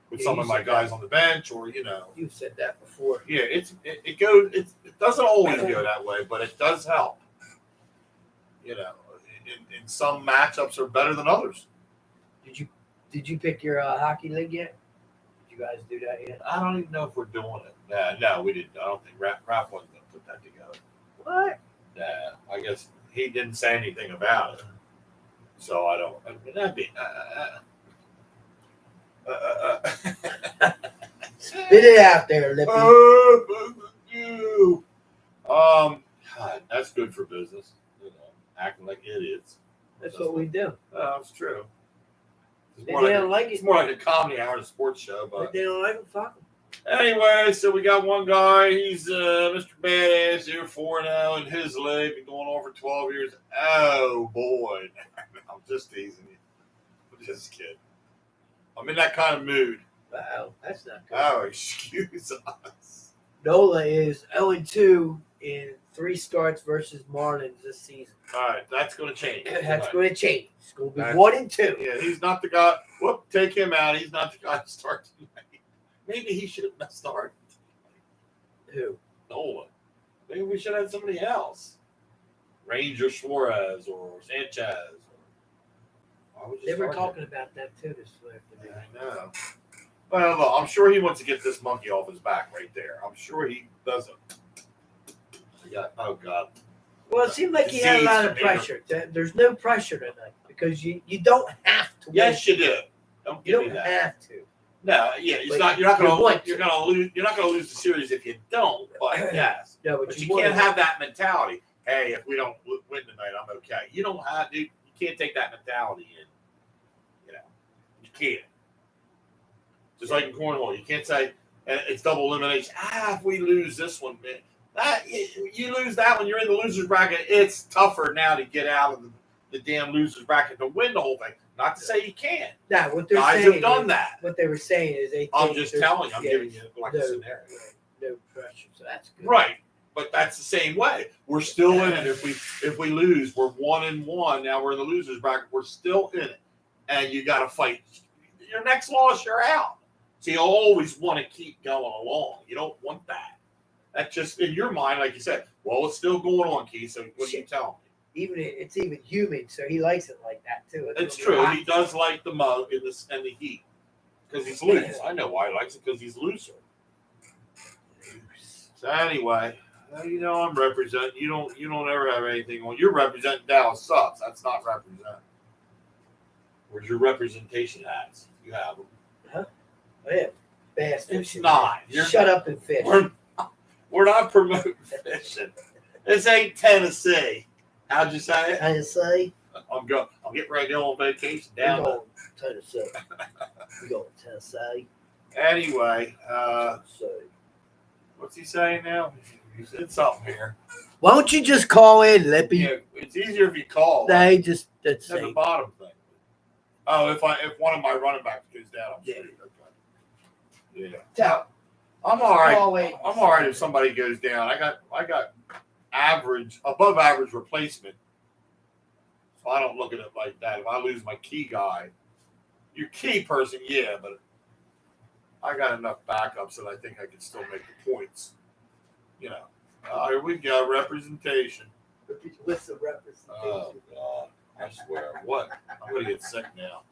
with some of my guys on the bench, or You said that before. Yeah, it goes. It doesn't always go that way, but it does help. In some matchups are better than others. Did you pick your hockey league yet? Did you guys do that yet? I don't even know if we're doing it. No, we didn't. I don't think Raph wasn't going to put that together. What? I guess he didn't say anything about it, so I don't. I mean, that'd be. Spit it out there, Lippy. God, that's good for business. Acting like idiots. That's what we do. That's true. It's They more, like don't like it. It's more like a comedy hour, a sports show. But If they don't like it, fuck them. anyway, so we got one guy. He's Mr. Badass here, 4-0 in his league, been going on for 12 years. Oh boy, I'm just teasing you. I'm just kidding. I'm in that kind of mood. Wow, that's not good. Oh, excuse us. Nola is 0-2 in 3 starts versus Marlins this season. All right, that's going to change. That's going to change. It's going to be That's- 1-2. Yeah, he's not the guy. Whoop, take him out. He's not the guy to start tonight. Maybe he shouldn't have started. Who? Nola. Maybe we should have somebody else. Ranger Suarez or Sanchez. Why would you They were start talking about that too this him? afternoon. I know. Well, look, I'm sure he wants to get this monkey off his back right there. I'm sure he doesn't. Oh, God. Well, it seemed like he had a lot of pressure. There's no pressure tonight because you don't have to win. Yes, you do. Don't You give me don't that. have to. No, yeah, it's But not. You're not you going to. want You're to. going to lose. You're not going to lose the series if you don't. But yes, No, but you wanna can't have that mentality. Hey, if we don't win tonight, I'm okay. You don't have. You can't take that mentality in. You can't. Just like in cornhole, you can't say it's double elimination. If we lose this one, man, you lose that one, you're in the losers bracket. It's tougher now to get out of the damn losers bracket to win the whole thing. Not to say you can't. Now, what they're Guys saying have done is- that. What they were saying is they. I'm think just there's- telling you. I'm yeah, giving you like a no, scenario. No pressure, so that's good. Right. But that's the same way. We're still in it. If we lose, we're 1-1. Now we're in the losers bracket. We're still in it. And you got to fight. Your next loss, you're out. So you always want to keep going along. You don't want that. That's just in your mind, like you said. Well, it's still going on, Keith. So what are you telling me? It's even humid, so he likes it like that too. It's gonna be true. hot. He does like the mug and the heat because he's loose. I know why he likes it because he's looser. So anyway, I'm representing. You don't ever have anything on. You're representing Dallas sucks. That's not representing. Where's your representation hats? You have them. Oh, yeah, bass It's fishing. not. Shut up and fish. We're not promoting fishing. This ain't Tennessee. How'd you say it? Tennessee. I'm getting ready to go on vacation We're down. going to Tennessee. We're going to Tennessee. Anyway, Tennessee. what's he saying now? You said something here. Why don't you just call in, Lippy? Yeah, it's easier if you call. They just that's At the it. bottom thing. Oh, if one of my running backs goes down, I'm Yeah. screwed. Okay. Yeah. Tell. I'm all right. Call in. I'm all right if somebody goes down. I got above average replacement. So I don't look at it like that. If I lose my key guy, your key person, yeah, but I got enough backups that I think I can still make the points. You know, here we go, representation. What's the representation? Oh God, I swear, what? I'm gonna get sick now.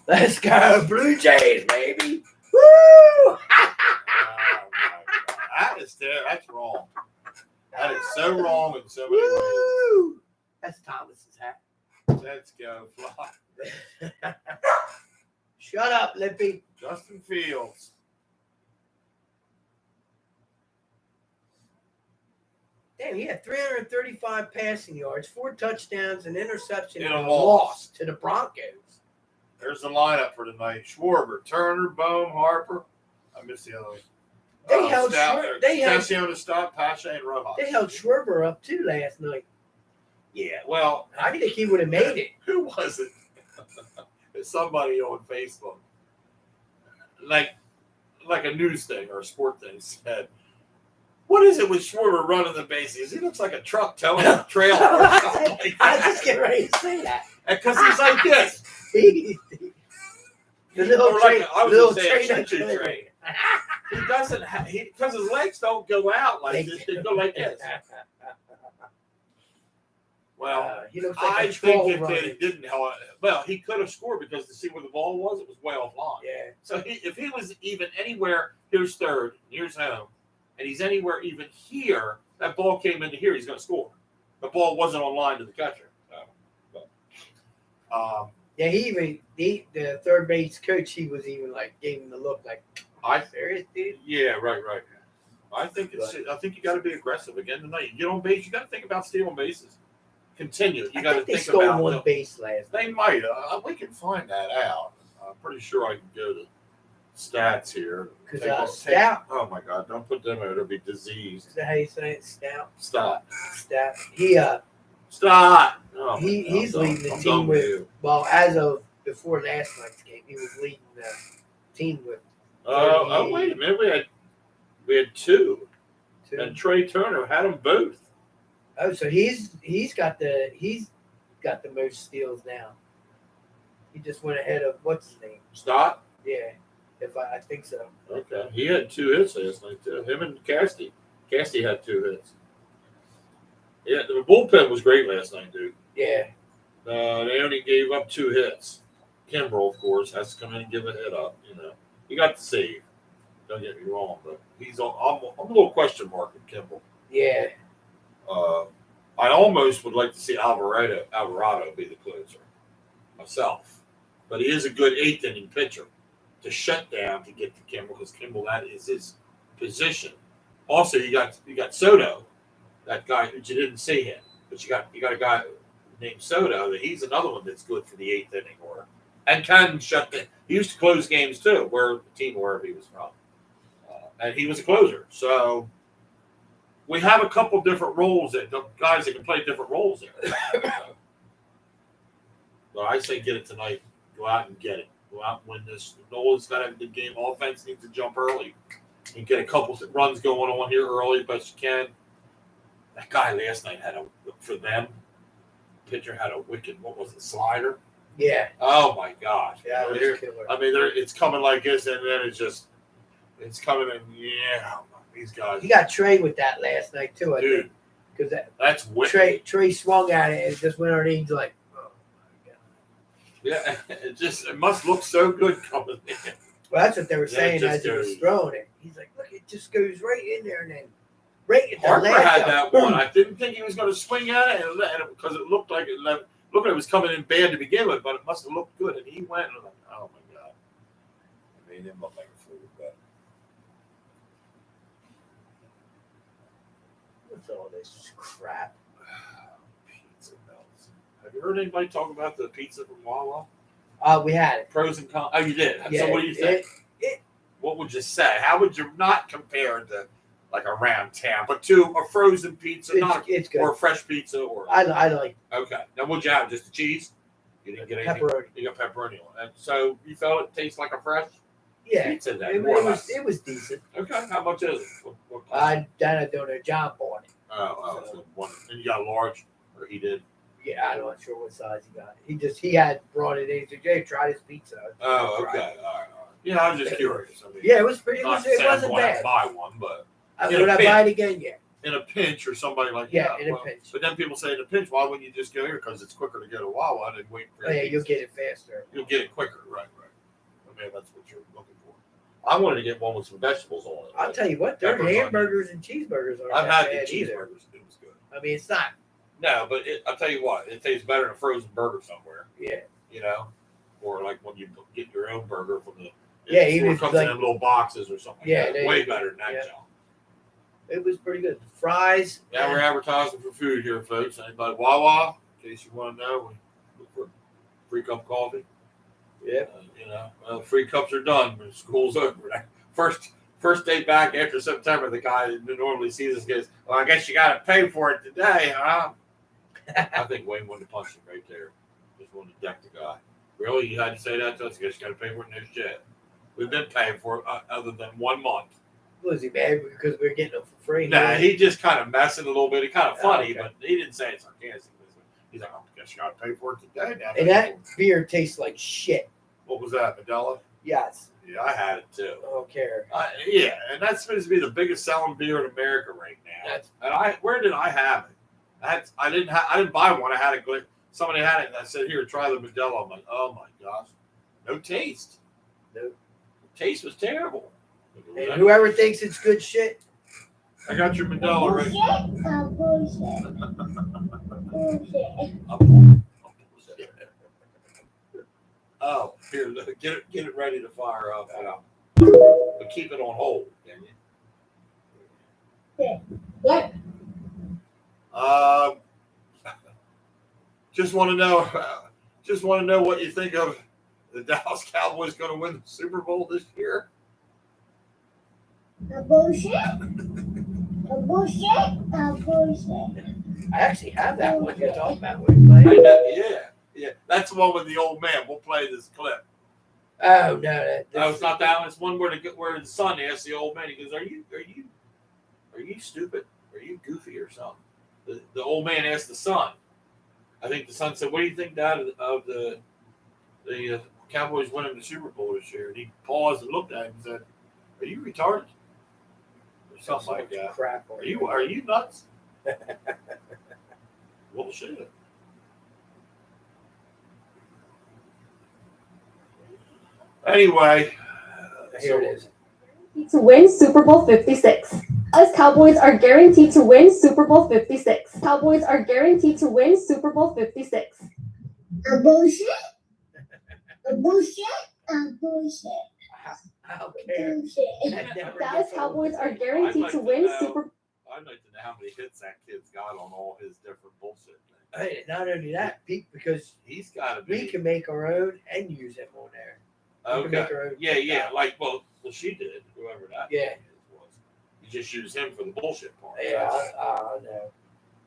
Let's go, Blue Jays, baby! Woo! Oh my God, that is there. That's wrong. That is so wrong in so many ways. Woo! That's Thomas's hat. Let's go, fly. Shut up, Lippy. Justin Fields. Damn, he had 335 passing yards, 4 touchdowns, an interception, In and a a loss. loss to the Broncos. There's the lineup for tonight. Schwarber, Turner, Bohm, Harper. I missed the other one. They held Staciano, Stott, Pasha, and Rojas. They held Schwarber up too last night. Yeah, well, I think he would have made it. who was it? It's somebody on Facebook, like a news thing or a sport thing, said, "What is it with Schwarber running the bases? He looks like a truck towing a trailer or something like I that." just get ready to say that. Because he's like this. The little Or like train, I was little gonna say a train, choo-choo train. He doesn't have because his legs don't go out like this; they go like this. Well, he looks like I a troll think if running. they didn't, well, he could have scored because to see where the ball was, it was way offline. Yeah. So if he was even anywhere, here's third, here's home, and he's anywhere even here, that ball came into here, he's going to score. The ball wasn't on line to the catcher. Yeah, the third base coach, he was even like gave him the look like, serious, dude? Yeah, right. I think you got to be aggressive again tonight. You get on base, you got to think about stealing bases. Continue. You got to they think stole about one base last. They might. We can find that out. I'm pretty sure I can go to stats here. Because Stout. Oh my God! Don't put them out. It'll be diseased. Is that how you say it? Stout. Stop. Stout. He Stop. Oh he's leading the I'm team done with you. well, as of before last night's game, he was leading the team with. Oh wait a minute. We had two, and Trey Turner had them both. Oh, so he's got the most steals now. He just went ahead of what's his name? Stott. Yeah, if I think so. Okay, he had 2 hits last night too. Him and Casty. Casty had 2 hits. Yeah, the bullpen was great last night, dude. Yeah. They only gave up 2 hits. Kimbrel, of course, has to come in and give a hit up. You know, he got the save. Don't get me wrong, but I'm a little question mark with Kimbrel. Yeah. I almost would like to see Alvarado be the closer myself, but he is a good 8th inning pitcher to shut down to get to Kimbrel because Kimbrel, that is his position. Also, you got Soto, that guy who you didn't see him, but you got a guy named Soto that he's another one that's good for the 8th inning and can shut down. He used to close games too, wherever he was from, and he was a closer. So. We have a couple different roles the guys that can play different roles there. But I say get it tonight. Go out and get it. Go out and win this. Nolan's got to have a good game. Offense needs to jump early and get a couple of runs going on here early, but you can. That guy last night for them, pitcher had a wicked, what was it, slider? Yeah. Oh, my gosh. Yeah, it was killer. I mean, it's coming like this, and then it's coming in, yeah. These guys. He got Trey with that last night too, I think. Because that's wicked. Trey swung at it and just went underneath. He's like, oh my God. Yeah, it must look so good coming in. Well, that's what they were saying as he was throwing it. He's like, look, it just goes right in there and then right at the Harper last had out. that Boom. one. I didn't think he was going to swing at it because it looked like it was coming in bad to begin with, but it must have looked good. And he went and I'm like, oh my God. I made him look like a fool, but. What's all this crap? Pizza melts. Have you heard anybody talk about the pizza from Wawa? We had it. Pros and cons. Oh, you did? Yeah, So what do you think? What would you say? How would you not compare it to like around town, but to a frozen pizza, it's good. or a fresh pizza? Or I like okay. Now what'd you have? Just the cheese? You didn't get anything? pepperoni. You got pepperoni on it. And so you felt it tastes like a fresh pizza then? It was decent. Okay. How much is it? What I don't know. John bought it. so one. And you got a large, or he did? Yeah, I'm not sure what size he got. He had brought it in. He said, "Jay, try this pizza." Oh, Tried okay. it. All right. Yeah, I was just curious. I mean, Yeah, it was pretty. It not wasn't going to bad. buy one, but Would I buy it again? Yeah. in a pinch or somebody like Yeah, in a well, pinch. But then people say in a pinch, why wouldn't you just go here? Because it's quicker to go to Wawa than wait for. Oh, yeah, you'll get it faster. You'll get it quicker, right? I mean, that's what you're looking for. I wanted to get one with some vegetables on it. I'll tell you what, their Peppers, hamburgers and cheeseburgers aren't I've that had the bad either. cheeseburgers. It was good. I mean, it's not. No, but I'll tell you what, it tastes better than a frozen burger somewhere. Yeah. You know, or like when you get your own burger from the Even it if comes like, in little boxes or something. Yeah, like that. Way better than that job. It was pretty good. The fries. Yeah, we're advertising for food here, folks. Anybody Wawa? In case you want to know, we look for free cup of coffee. Yeah. Well, free cups are done, but school's over. First day back after September, the guy that normally sees us goes, "Well, I guess you got to pay for it today, huh?" I think Wayne wanted to punch him right there. Just wanted to deck the guy. Really? You had to say that to us? I guess you got to pay for it in this jet. We've been paying for it other than 1 month. Was he mad because we were getting it for free? Nah, he just kind of messing a little bit. He kind of funny, okay. but he didn't say it sarcastic. He's like, "I guess you got to pay for it today." Now. And that beer tastes like shit. What was that, Medela? Yes. Yeah, I had it too. I don't care. Yeah, and that's supposed to be the biggest selling beer in America right now. Where did I have it? I didn't buy one. I had it. Somebody had it, and I said, "Here, try the Modelo." I'm like, "Oh my gosh, no taste. No, the taste was terrible." And whoever thinks it's good shit, I got your Modelo right. Oh, here, get it ready to fire up. But keep it on hold, can you? What? Just want to know what you think of the Dallas Cowboys going to win the Super Bowl this year. Bullshit. I actually have that one you're talking about. When you play. I know, yeah. That's the one with the old man. We'll play this clip. Oh no, It's not that one. It's one where the son asks the old man. He goes, "Are you stupid? Are you goofy or something?" The old man asked the son. I think the son said, "What do you think, Dad, of the Cowboys winning the Super Bowl this year?" And he paused and looked at him and said, "Are you retarded?" Or something like that. Crap. Are you nuts? Bullshit. Anyway, Here it is. To win Super Bowl 56. Us Cowboys are guaranteed to win Super Bowl 56. Cowboys are guaranteed to win Super Bowl 56. Bullshit. I don't care. That never Dallas gets Cowboys old. are guaranteed to win Super. I'd like to know how many hits that kid's got on all his different bullshit things. Hey, not only that, Pete, because He's got to we be. can make our own and use them on there. We can make Okay. our own. Yeah. Like, well, she did. Whoever that Yeah. was. You just use him for the bullshit part. Yeah, no.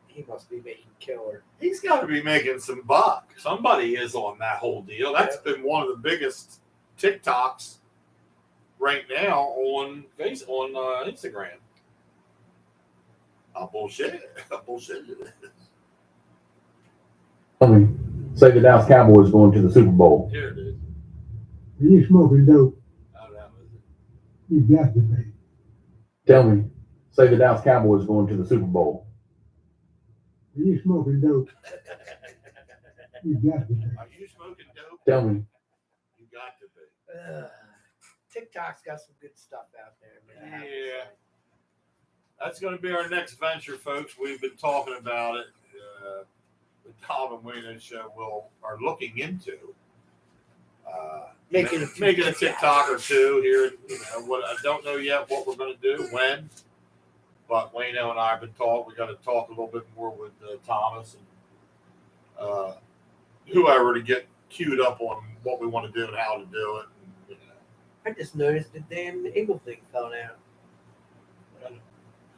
He must be making killer. He's got to be making some buck. Somebody is on that whole deal. That's been one of the biggest TikToks right now on Instagram. Bullshit. Bullshit. Tell me, say the Dallas Cowboys going to the Super Bowl. Here it is. Are you smoking dope? Oh, that was it. You got to be. Tell me, say the Dallas Cowboys going to the Super Bowl. Are you smoking dope? You got to be. Are you smoking dope? Tell me, You got to be. TikTok's got some good stuff out there, man. I have to Yeah. say. That's going to be our next venture, folks. We've been talking about it. The Dob And Wayno show are looking into Making a TikTok or two here. What I don't know yet what we're going to do, when. But Wayno and I have been talking. We got to talk a little bit more with Thomas and whoever to get queued up on what we want to do and how to do it. And, I just noticed the damn eagle thing fell down.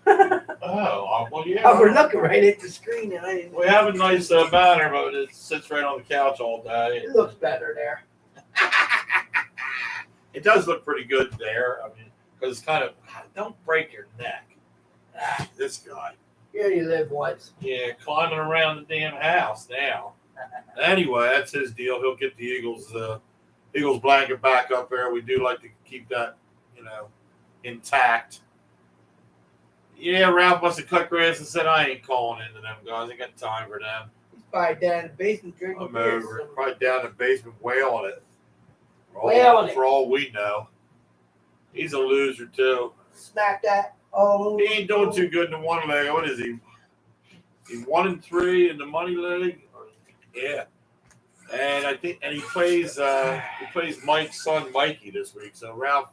well, yeah. I was looking right at the screen and I didn't. We have a nice banner, but it sits right on the couch all day. It looks better there. It does look pretty good there. I mean, because it's kind of, don't break your neck. This guy. You only live once. Yeah, climbing around the damn house now. Anyway, that's his deal. He'll get the Eagles blanket back up there. We do like to keep that, intact. Yeah, Ralph must have cut grass and said, I ain't calling into them guys. I got time for them. He's probably down in the basement drinking I'm beer. over it. Probably down in the basement wailing it. For all we know. He's a loser, too. Smack that all over. He ain't doing too good in the one leg. What is he? He 1-3 in the money league? Yeah. And I think he plays Mike's son Mikey this week. So Ralph,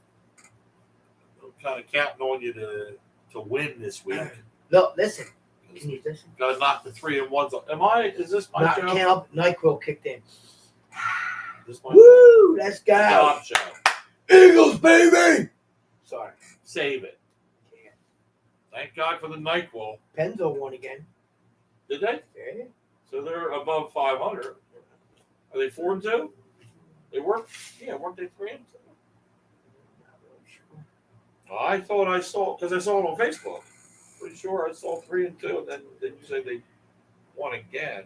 I'm kind of counting on you to win this week. Look, listen. Can you listen? Gotta knock the 3-1s off. Is this my Not show? count. NyQuil kicked in. This my Woo! Let's go. Dob show. Eagles, baby! Sorry. Save it. Can't. Thank God for the NyQuil. Penzo won again. Did they? Yeah. So they're above 500. Are they 4-2? They were. Yeah, weren't they 3-2? Not really sure. I thought I saw because I saw it on Facebook. Pretty sure I saw 3-2, and then you say they won again.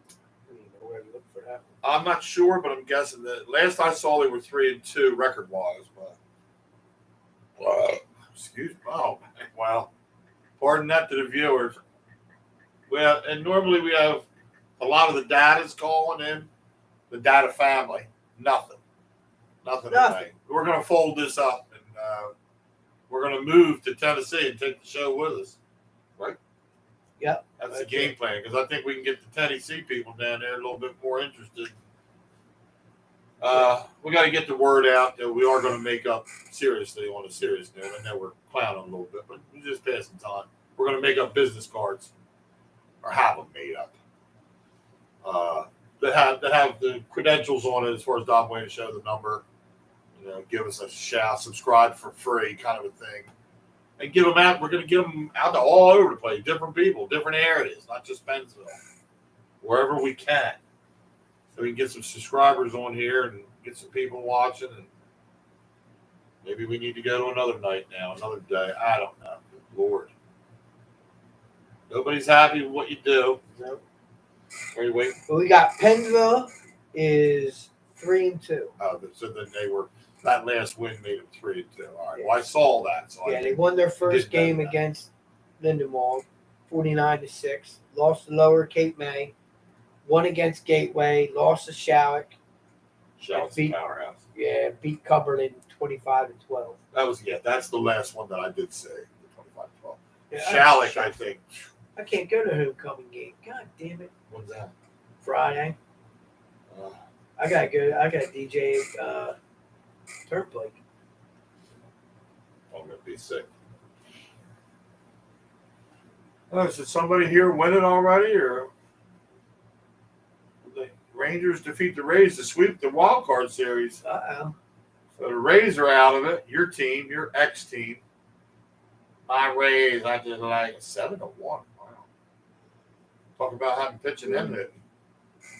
I don't even know where to look for that. I'm not sure, but I'm guessing that last I saw they were 3-2 record wise. But excuse me. Oh, wow. Pardon that to the viewers. Well, and normally we have a lot of the data's calling in, the data family. Nothing today. We're going to fold this up and we're going to move to Tennessee and take the show with us. Right? Yep. That's the game plan because I think we can get the Tennessee people down there a little bit more interested. We got to get the word out that we are going to make up seriously on a serious note. I know we're clowning a little bit, but we're just passing time. We're going to make up business cards or have them made up. That have the credentials on it as far as Dob And Wayno show, the number, give us a shout, subscribe for free, kind of a thing, and give them out. We're going to give them out to all over the place, different people, different areas, not just Pennsville, wherever we can, so we can get some subscribers on here and get some people watching. And maybe we need to go to another night now, another day. I don't know. Lord, nobody's happy with what you do. Nope. Are you waiting? But we got Pennsville is 3-2. Oh, so then they were that last win made them 3-2. All right. Well, I saw that. So Yeah, they won their first did know game that. against Lindenwold, 49-6. Lost to Lower Cape May. Won against Gateway. Lost to Shalleck. Shouts beat- powerhouse. Yeah, beat Cumberland 25-12. That's the last one that I did say. The 25-12. Yeah, Shalleck, I think. I can't go to the homecoming game. God damn it. When's that? Friday. Uh, I gotta go. I gotta DJ Turnpike. I'm gonna be sick. Oh, so somebody here win it already, or the Rangers defeat the Rays to sweep the wild card series? Uh-oh. So the Rays are out of it. Your team, your ex team. My Rays, I did like 7-1. Wow. Talk about having pitching them hitting.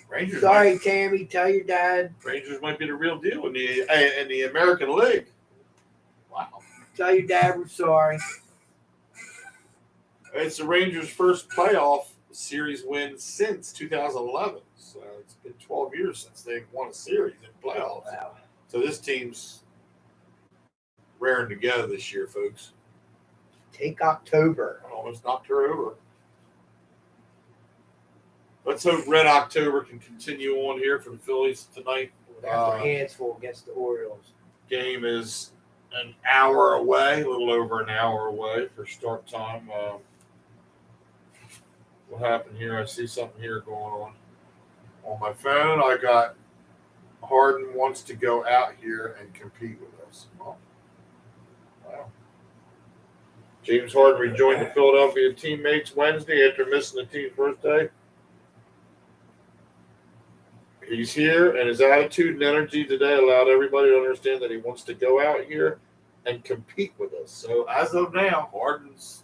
Rangers. Sorry, Tammy. Tell your dad. Rangers might be the real deal in the American League. Wow. Tell your dad we're sorry. It's the Rangers' first playoff series win since 2011. So it's been 12 years since they've won a series in playoffs. Wow. So this team's raring to go this year, folks. Take October. Almost knocked her over. Let's hope Red October can continue on here for the Phillies tonight. They have their hands full against the Orioles. Game is an hour away, a little over an hour away for start time. What happened here? I see something here going on my phone. I got Harden wants to go out here and compete with us. Oh, wow. James Harden rejoined the Philadelphia teammates Wednesday after missing the team's first day. He's here, and his attitude and energy today allowed everybody to understand that he wants to go out here and compete with us. So as of now, Harden's.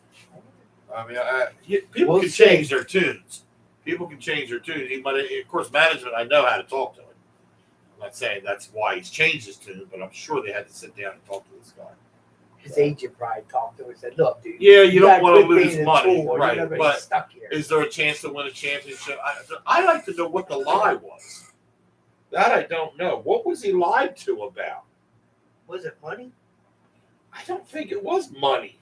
I mean, people We'll can see. change their tunes. People can change their tunes. But of course, management, I know how to talk to him. I'm not saying that's why he's changed his tune, but I'm sure they had to sit down and talk to this guy. his agent probably talked to him and said, "Look, dude, Yeah, you don't gotta want to quit lose being a money, tool, or right? you're gonna But be stuck here." is there a chance to win a championship? I like to know what the lie was. That I don't know. What was he lied to about? Was it money? I don't think it was money.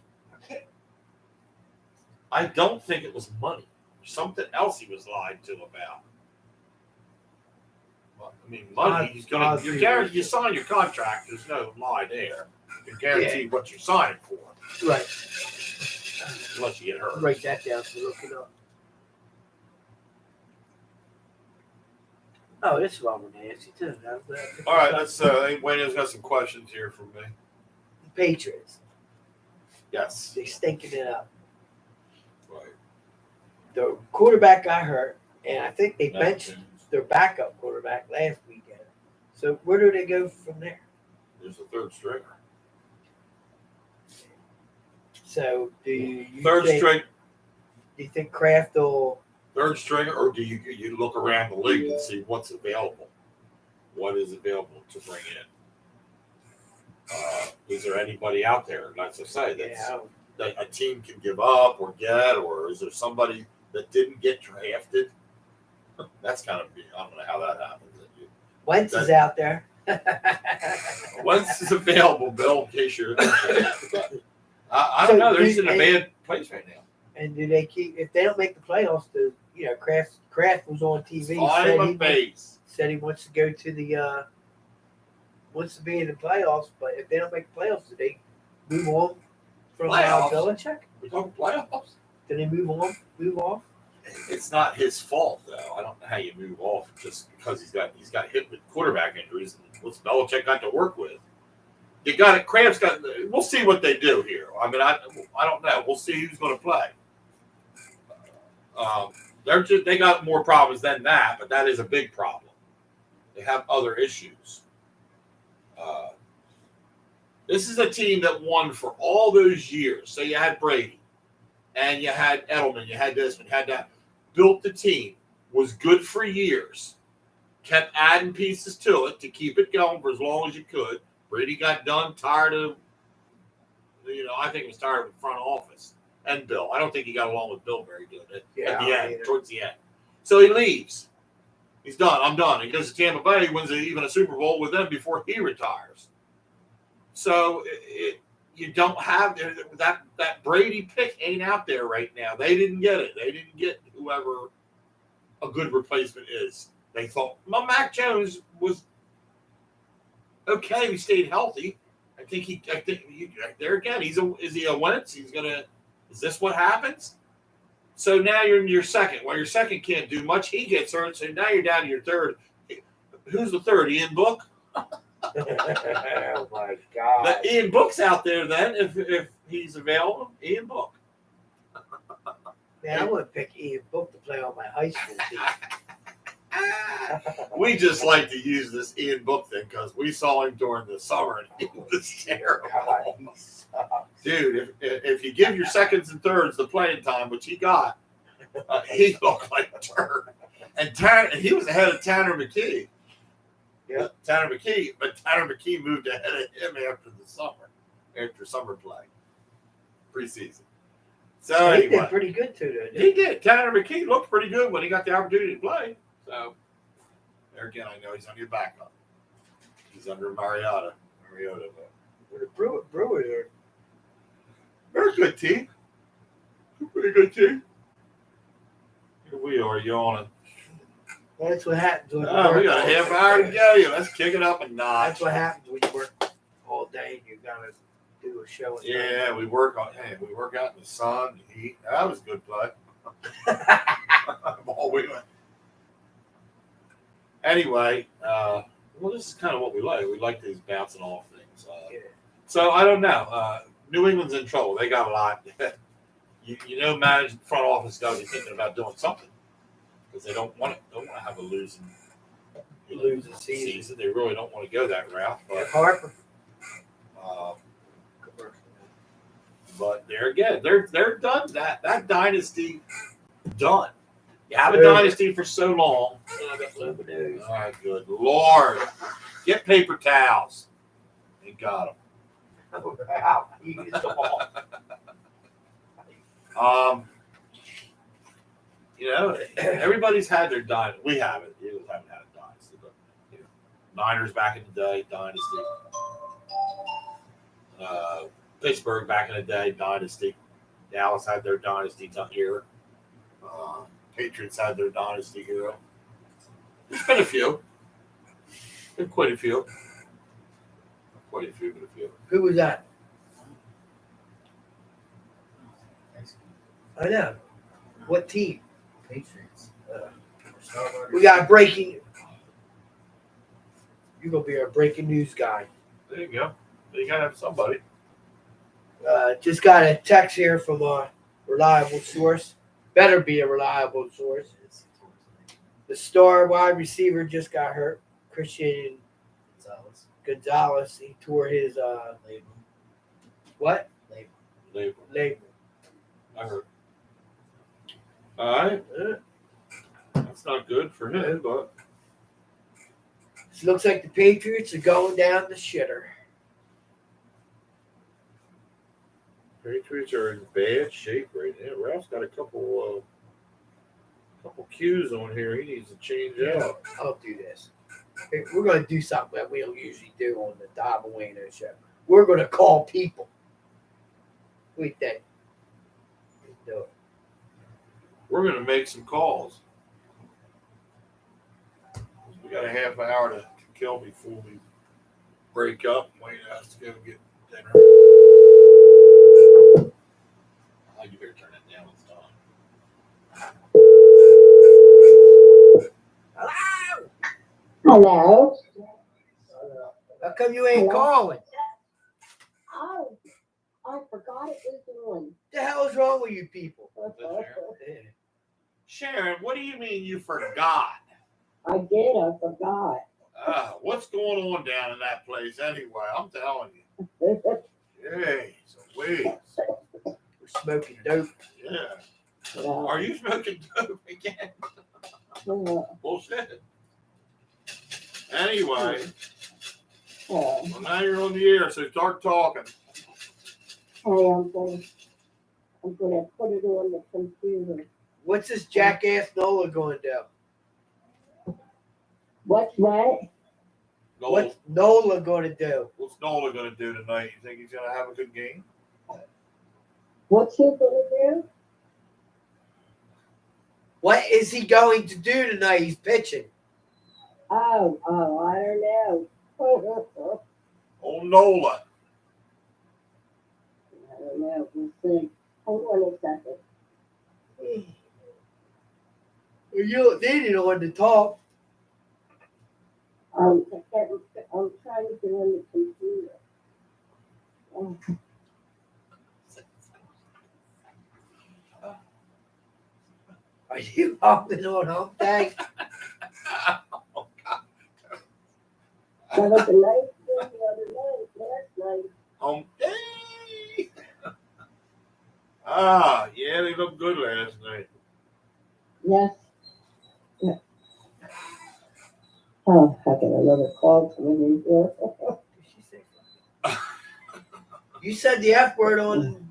I don't think it was money. Something else he was lied to about. Well, I mean, money. He's gonna. You're guaranteed. You sign your contract. There's no lie there. You're guaranteed what you're signing for, Right. unless you get hurt. Write that down so look it up. Oh, this is wrong with Nancy too. All right, let's. Wayne's got some questions here from me. The Patriots. Yes. They stinking it up. Right. The quarterback got hurt, and I think they No, benched their backup quarterback last weekend. So where do they go from there? There's a third stringer. So do you Third think, string. do you think Kraft will? Third stringer, or do you look around the league and see what's available? What is available to bring in? Is there anybody out there, like I say, that a team can give up or get, or is there somebody that didn't get drafted? That's kind of, I don't know how that happens. Wentz is out there. Wentz is available, Bill, in case you're. I don't know. They're just in a bad place right now. And do they keep? If they don't make the playoffs, Kraft was on TV. Said he wants to go to the wants to be in the playoffs. But if they don't make the playoffs, do they move on from Belichick? We're talking playoffs. Do they move off? It's not his fault, though. I don't know how you move off just because he's got hit with quarterback injuries. And what's Belichick got to work with? You got it. Kraft's got. We'll see what they do here. I mean, I don't know. We'll see who's going to play. They got more problems than that, but that is a big problem. They have other issues. This is a team that won for all those years. So you had Brady, and you had Edelman, you had this, and you had that. Built the team, was good for years, kept adding pieces to it to keep it going for as long as you could. Brady got done, tired of, I think he was tired of the front office and Bill. I don't think he got along with Bill very good at the end, towards the end. So he leaves. He's done. I'm done. He goes to Tampa Bay, wins even a Super Bowl with them before he retires. So you don't have that Brady pick ain't out there right now. They didn't get it. They didn't get whoever a good replacement is. They thought, well, Mac Jones was okay. He stayed healthy. I think there again. Is he a Wentz? Is this what happens? So now you're in your second. Well, your second can't do much. He gets hurt. So now you're down to your third. Who's the third? Ian Book? Oh my God! Ian Book's out there then if he's available. Ian Book. Man, I would pick Ian Book to play on my high school team. We just like to use this Ian Book thing because we saw him during the summer and he was terrible. God, he sucks. Dude, if you give your seconds and thirds the playing time, which he got, he looked like a turd. And he was ahead of Tanner McKee. Yeah, Tanner McKee moved ahead of him after summer play, preseason. So he did pretty good too, though. He did. Tanner McKee looked pretty good when he got the opportunity to play. So there again, I know he's on your backup. He's under Mariota. The Brewers are. They're a good team. Pretty good team. Here we are yawning. That's what happens when we got a half hour to go. Let's kick it up a notch. That's what happens when you work all day and you gotta do a show. We work out in the sun, the heat. That was good play. Anyway, this is kind of what we like. We like these bouncing off things. So I don't know. New England's in trouble. They got a lot. Management front office got to be thinking about doing something because they don't want to have a losing season. They really don't want to go that route. But Harper. But they're done. That dynasty done. You have a dynasty for so long. All right, good Lord, get paper towels. They got them. Wow, you used them all. Everybody's had their dynasty. We haven't. You haven't had a dynasty, but Niners back in the day, dynasty. Pittsburgh back in the day, dynasty. Dallas had their dynasty here. Patriots had their dynasty hero. There's been a few. Been quite a few. Quite a few, but a few. Who was that? I know. What team? Patriots. We got breaking. You're gonna be our breaking news guy. There you go. You gotta have somebody. Just got a text here from a reliable source. Better be a reliable source. The star wide receiver just got hurt. Christian Gonzalez. He tore his Label. what? Label. I heard. All right. That's not good for him, but It looks like the Patriots are going down the shitter. Patriots are in bad shape right now. Ralph's got a couple cues on here. He needs to change out. I'll do this. Hey, we're going to do something that we don't usually do on the Dob And Wayno show. We're going to call people. What do you think? Let's do it. We're gonna make some calls. We got a half hour to kill before we break up. Wayne has to go get dinner. I think you better turn that down. It's time. Hello? Hello. How come you ain't Hello? calling? Oh, I forgot it was on. What the hell is wrong with you people? Sharon, what do you mean you forgot? I did, I forgot. What's going on down in that place anyway? I'm telling you. Jeez, Louise. We're smoking dope. Yeah. Yeah. Are you smoking dope again? Bullshit. Anyway, well, now you're on the air, so start talking. Hey, I'm gonna put it on the computer. What's this jackass Nola going to do? What's that? What's Nola going to do? What's Nola going to do tonight? You think he's going to have a good game? What's he gonna do? What is he going to do tonight? He's pitching. Oh, I don't know. Oh, Nola. I don't know. We'll see. Hold on a second. Well, you don't need anyone to talk. I'm trying to get on the computer. Are you hopping on hump day? That was a nice thing the other night, last night. Hey. Yeah, they looked good last night. Yes. Yeah. Oh, I got another call coming in here. You said the F word on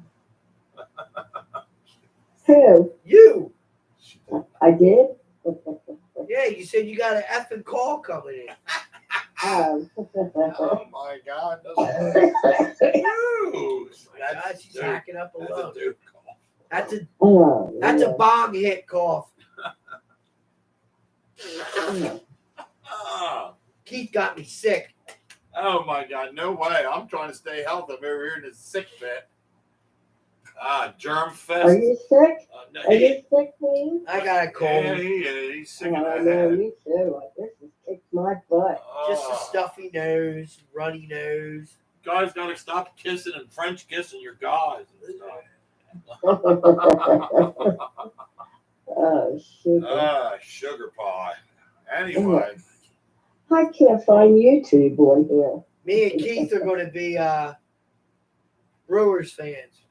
Who? you. I did? Yeah, you said you got an effing call coming in. Oh. Oh my God! Oh my God, she's hacking up That's a alone. dude call. That's That's a bong hit cough. Ah. Keith got me sick. Oh my God! No way! I'm trying to stay healthy. I'm over here in the sick bit. Germ fest. Are you sick? No, Are you sick, please? I got a cold. Yeah, he's sick in I the know, head. me too. This has kicked my butt. Just a stuffy nose, runny nose. Guys got to stop kissing and French kissing your guys and stuff. Oh, sugar. Sugar pie. Anyway, I can't find YouTube on here. Me and Keith are going to be Brewers fans.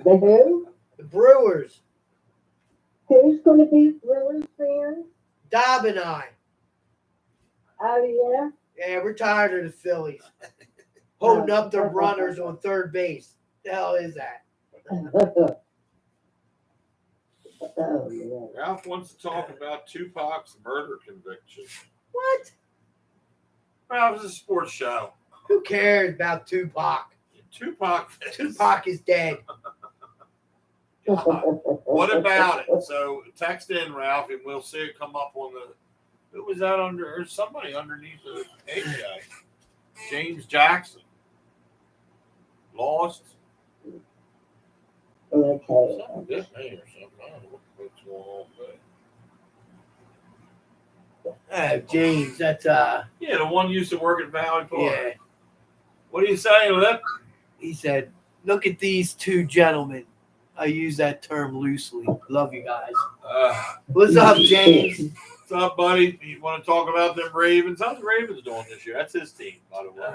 The who? The Brewers. Who's going to be Brewers fan? Dob and I. Oh, yeah? Yeah, we're tired of the Phillies. holding up the runners on third base. The hell is that? Oh, yeah. Ralph wants to talk about Tupac's murder conviction. What? Well, it was a sports show. Who cares about Tupac? Tupac. Tupac is dead. God. What about it? So text in, Ralph, and we'll see it come up on the. Who was that under? Or somebody underneath the AJ. James Jackson. Lost. Okay. Something bit me or something. I don't know what's going on there. Oh, James, that's Yeah, the one used to work at Valley Park. yeah. What are you saying, Lip? He said, "Look at these two gentlemen." I use that term loosely. Love you guys. What's up, James? What's up, buddy? You want to talk about them Ravens? How's the Ravens doing this year? That's his team, by the way.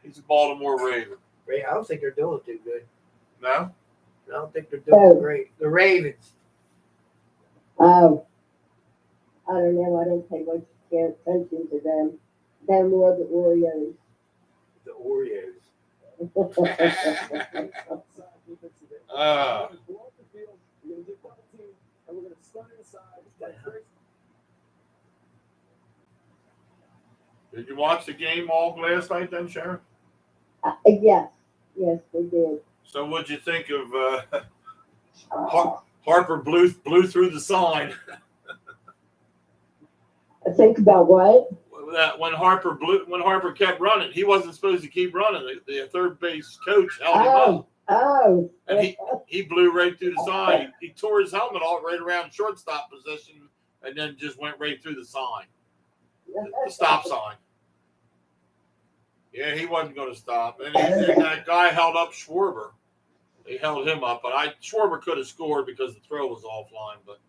He's a Baltimore Raven. I don't think they're doing too good. No? I don't think they're doing great. The Ravens. Oh, I don't know. I don't pay much attention to them. They're more the Oreos. The Oreos. Did you watch the game all last night then, Sharon? Yes, we did. So what'd you think of Harper blew through the sign? Think about what? That when Harper kept running, he wasn't supposed to keep running. The third base coach held him up. Oh. And he blew right through the sign. He tore his helmet off right around shortstop position and then just went right through the sign. The stop sign. Yeah, he wasn't going to stop. And that guy held up Schwarber. They held him up. But Schwarber could have scored because the throw was offline. But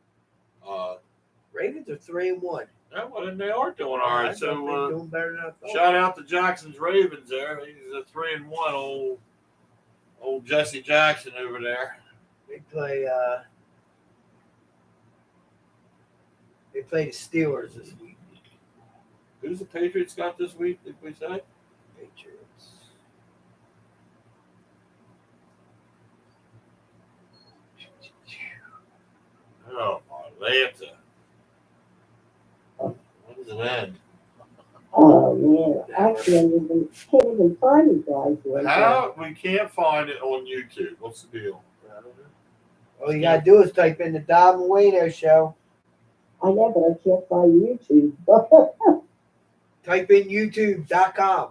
Ravens are 3-1. yeah, well, then they are doing all right. They're So doing better than I thought. shout out to Jackson's Ravens there. He's a 3-1 old Jesse Jackson over there. They play the Steelers this week. Who's the Patriots got this week, did we say? Patriots. Oh, Atlanta. When does it end? Oh, man. I can't even find you guys right now. How? We can't find it on YouTube. What's the deal? I don't know. All you gotta do is type in the Dob And Wayno show. I know, but I can't find YouTube. Type in youtube.com.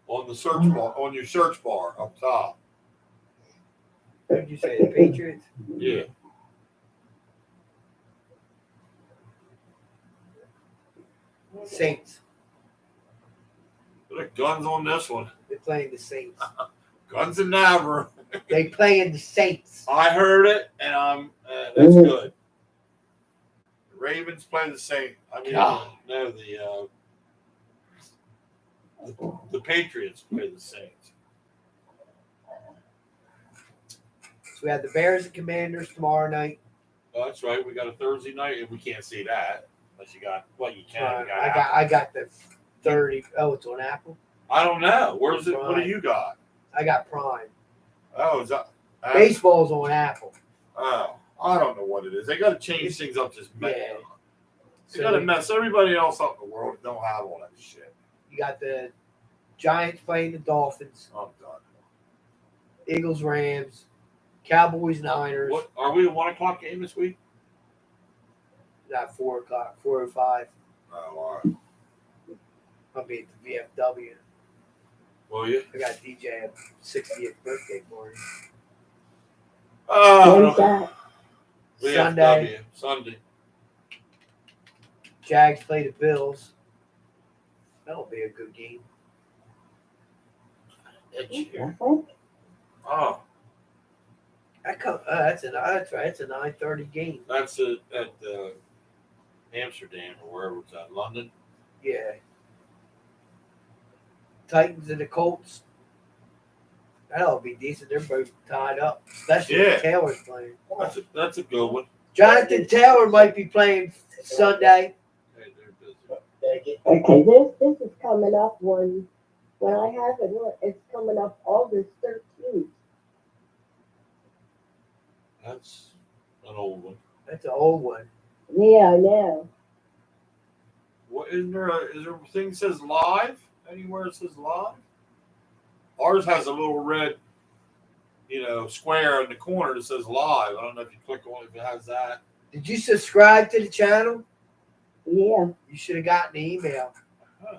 On the search bar, on your search bar up top. What did you say? The Patriots? Yeah. Saints. Look, guns on this one. They're playing the Saints. Guns and Navarre. They playing the Saints. I heard it, and that's good. The Ravens play the same. I mean, God. no, the Patriots play the Saints. So we have the Bears and Commanders tomorrow night. Oh, that's right. We got a Thursday night, and we can't see that unless you got. Well, you can. You I got the 30. Oh, it's on Apple. I don't know. Where's it? What do you got? I got Prime. Oh, is that Baseball's on Apple. Oh, I don't know what it is. They got to change things up. Just Yeah. They got to mess everybody else up in the world that don't have all that shit. You got the Giants playing the Dolphins. I'm done. Eagles, Rams, Cowboys, Niners. What are we a 1:00 game this week? At 4 o'clock, 4:05. Oh, all right. I'll be at the VFW. Will you? I got DJ a 60th birthday party. When's that? VFW, Sunday. Jags play the Bills. That'll be a good game. Oh, That's right. It's a 9:30 game. that's at Amsterdam or wherever it's at. London. Yeah. Titans and the Colts. That'll be decent. They're both tied up, especially if Taylor's playing. That's a good one. Jonathan Taylor might be playing Sunday. Hey, they're busy. Okay, this is coming up when I have it, it's coming up August 13th. That's an old one. That's an old one. Yeah, I know. What is there a thing that says live? Anywhere it says live? Ours has a little red, square in the corner that says live. I don't know if you click on it if it has that. Did you subscribe to the channel? Yeah. You should have gotten the email. Huh.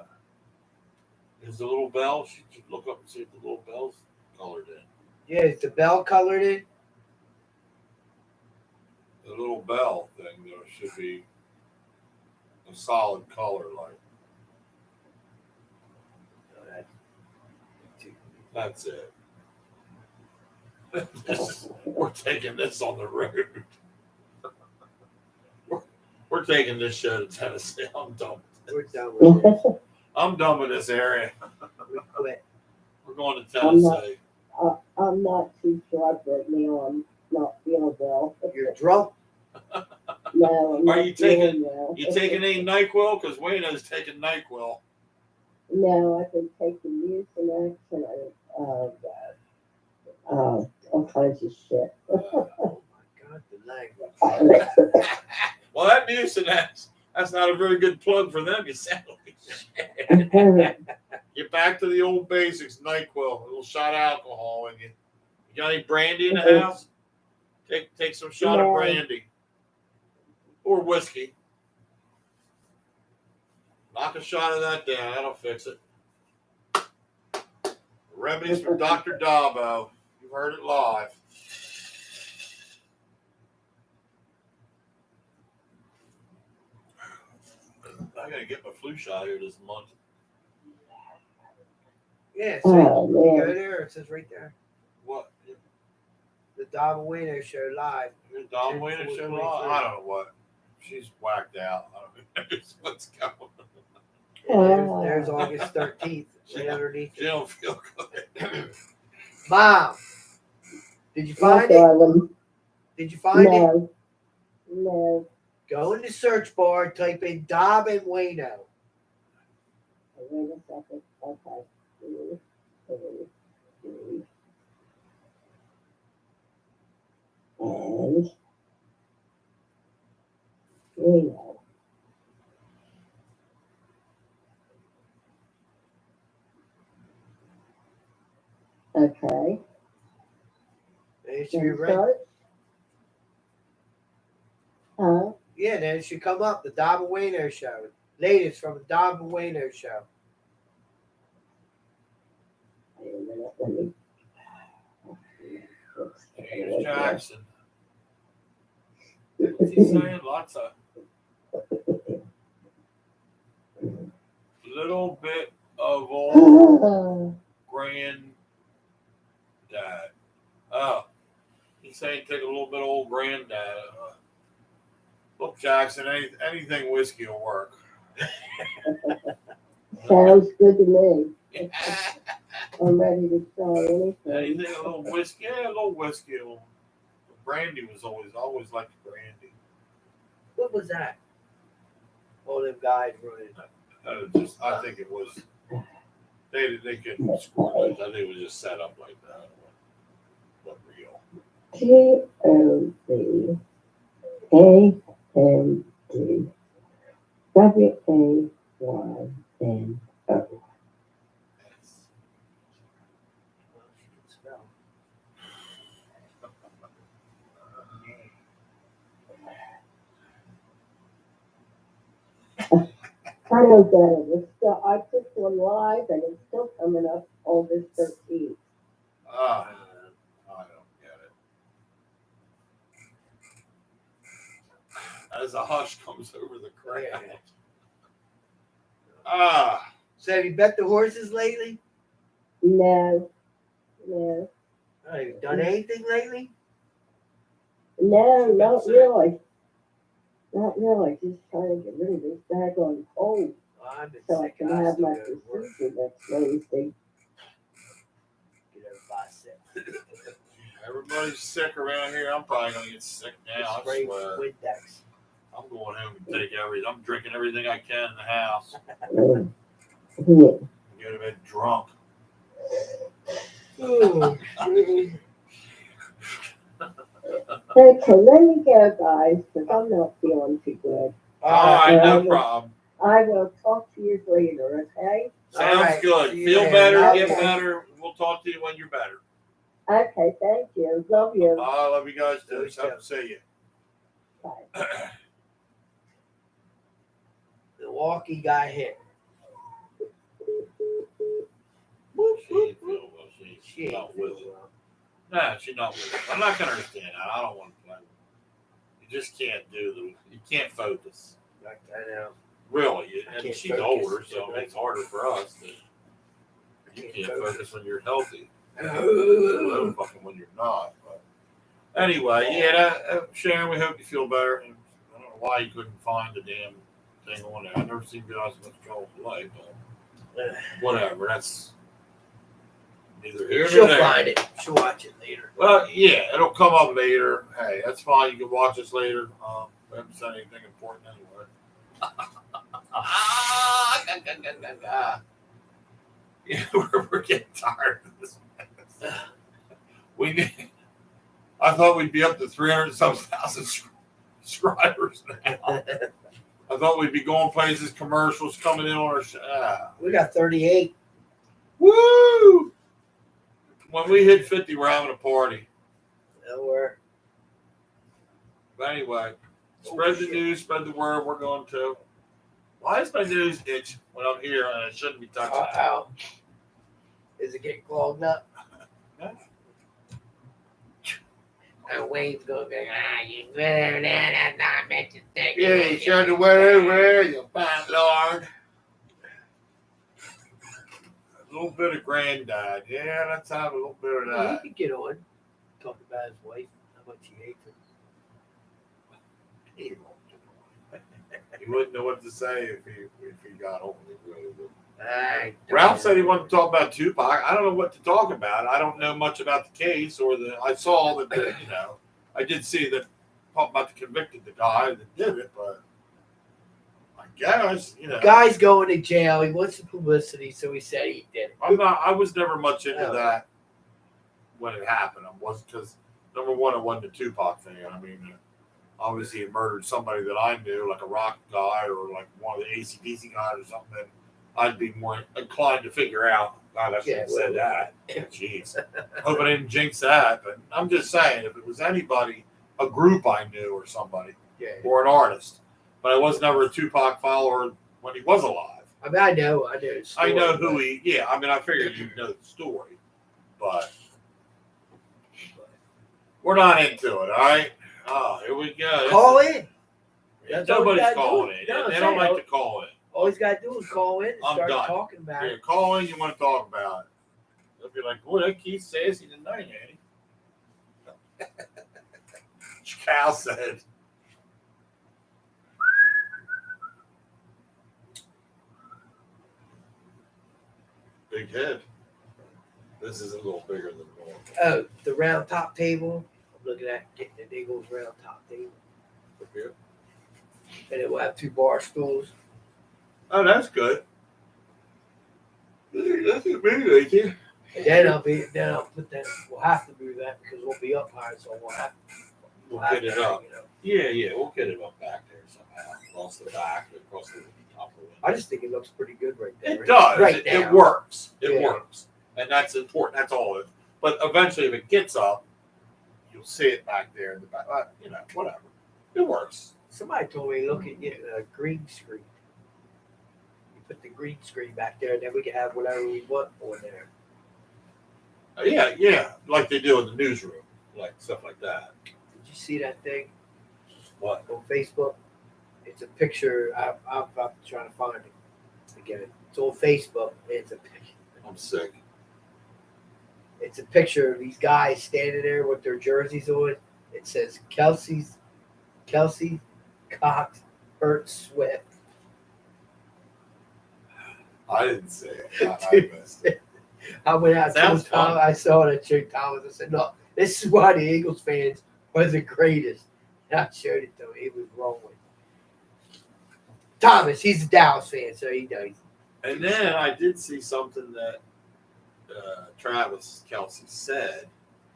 Is the little bell? Should you look up and see if the little bell's colored in? Yeah, is the bell colored in? The little bell thing there should be a solid color like. That's it. We're taking this on the road. We're taking this show to Tennessee. I'm done. We're done with this. I'm done with this area. We quit. We're going to Tennessee. I'm not too sharp right now. I'm not feeling well. You're drunk? No, I'm Are not you taking- feeling well. You taking any NyQuil? Because Wayno's taking NyQuil. No, I've been taking Mucinex and all kinds of shit. Oh my God, the language. Well, that Mucinex, that's not a very good plug for them. You sound like Get back to the old basics. NyQuil, a little shot of alcohol in you. You got any brandy in the house? Take some shot of brandy or whiskey. Knock a shot of that down. That'll fix it. Remedies from Dr. Dobbo. You've heard it live. I gotta get my flu shot here this month. Yeah, see, Oh, you man. go there. It says right there. What? The Dob And Wayno show live. Your Dob And Wayno show live? I don't know what. She's whacked out. I don't know what's going on. There's August 13th. Right underneath She it. don't feel good. Mom, did you find it? darling. Did you find it? No. No. Go in the search bar, type in Dob And Wayno. Wait a second. Okay. And Reno. Okay. It should be Then right. search. Huh? Yeah, then it should come up. The Dob And Wayno show. Latest from the Dob And Wayno show. Wait a minute. Let me. Here's Jackson. What's he saying? Lots of little bit of old granddad. Oh, he's saying take a little bit of old granddad. Look, Jackson, anything whiskey will work. Sounds good to me. I'm ready to try anything. Anything, a little whiskey, yeah, a little whiskey. Brandy was always liked brandy. What was that? All them guys running. I think it was. They couldn't score those. I think it was just set up like that. What real? TOB AND WAYNO. I know better. I took one live and it's still coming up August 13th. I don't get it. As a hush comes over the crowd. So have you bet the horses lately? No. Have you done anything lately? No, not really. Not really. Just trying to get rid of this daggone cold I've been so I sick. can I have still my go to work. procedure next Wednesday. Get over by 6. Everybody's sick around here. I'm probably gonna get sick now. I Spray swear. Windex. I'm going home and take everything. I'm drinking everything I can in the house. Yeah. Go to bed drunk. Oh, Okay, let me go, guys, because I'm not feeling too good. All right, no Um, problem. I will talk to you later, okay? Sounds all right, good. see you Feel later. better, Love get you. better. We'll talk to you when you're better. Okay, thank you. Love you. I love you guys too. Love you Something too. to see you. Bye. Milwaukee got hit. She ain't feel well. She ain't not with feeling it. well. Nah, she's not with it. I'm not gonna understand that. I don't want to play with it. You just can't do the. You can't focus. I know. Really, I and can't she's focus. older, so it makes it harder for us. You Can't can't focus. focus when you're healthy. Well, fucking when you're not. But anyway, yeah, Sharon, we hope you feel better. And I don't know why you couldn't find the damn thing on there. I never seen you guys much trouble play, but whatever. That's neither here nor She'll there. find it. She'll watch it later. Well, yeah, it'll come up later. Hey, that's fine. You can watch us later. We haven't said anything important anyway. Yeah, we're getting tired of this. We need. I thought we'd be up to 300,000 subscribers now. I thought we'd be going places, commercials coming in on our. We got 38. Woo! When we hit 50, we're having a party. Nowhere. But anyway, spread the news, spread the word. We're going to. Why is my nose itch when I'm here and I shouldn't be touching it? Ow. Is it getting clogged up? And Wayne's going to be you better than that's not meant to take it. Yeah, you showed the way over, you fat lord. A little bit of granddad. Yeah, let's have a little bit of He that. could get on. Talk about his wife, how much he hates her. He wouldn't know what to say if he got on. He really would. Ralph said he wanted to talk about Tupac. I don't know what to talk about. I don't know much about the case or I saw that, I did see that talk about the convicted, the guy that did it, but I guess, Guy's going to jail. He wants the publicity, so he said he did it. I was never much into that when it happened. I wasn't, because number one, I wasn't a Tupac fan. I mean, obviously he murdered somebody that I knew, like a rock guy or like one of the AC/DC guys or something. That I'd be more inclined to figure out. God, I shouldn't have said that. Jeez. Hope I didn't jinx that. But I'm just saying, if it was anybody, a group I knew or somebody, or an artist. But I was never a Tupac follower when he was alive. I mean, I know. I know who he, I figured you'd know the story. But we're not into it, all right? Oh, here we go. Call in. That's all you Nobody's gotta calling do. in. No, They don't say, like to call in. All he's got to do is call in and I'm start done. talking about Yeah, it. call in, you want to talk about it. They'll be like, boy, that Keith says he tonight, ain't he? Cal said. Big head. This is a little bigger than normal. Oh, the round top table. I'm looking at getting the Eagles round top table. Here. And it will have 2 bar stools. Oh, that's good. That's a big idea. And then I'll put that. We'll have to do that because we'll be up high, so we'll have to. We'll get it up. You know. Yeah, we'll get it up back there somehow. Across the back, across the top of it. I just think it looks pretty good right there. It does. Right It now. works. It Yeah. works. And that's important. That's all it is. But eventually, if it gets up, you'll see it back there in the back. Whatever. It works. Somebody told me look at getting a green screen. You put the green screen back there, and then we can have whatever we want on there. Yeah. Like they do in the newsroom. Like stuff like that. Did you see that thing What? on Facebook? It's a picture. I'm trying to find it again. It's on Facebook. It's a picture. I'm sick. It's a picture of these guys standing there with their jerseys on. It says Kelsey, Cox, Burt Swift. I didn't say it. I missed it. I went out Sounds to Tom. fun. I saw it at Chick Thomas. I said, "No, this is why the Eagles fans are the greatest." And I showed it to him. He was rolling. Thomas, he's a Dallas fan, so he knows. And then I did see something that Travis Kelce said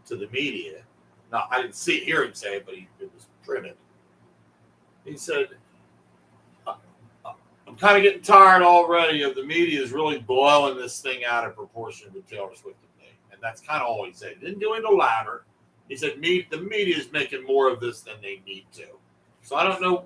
to the media. Now, I didn't hear him say it, but it was printed. He said, I'm kind of getting tired already of the media is really blowing this thing out of proportion to Taylor Swift and me. And that's kind of all he said. He didn't do any louder. He said, the media is making more of this than they need to. So I don't know.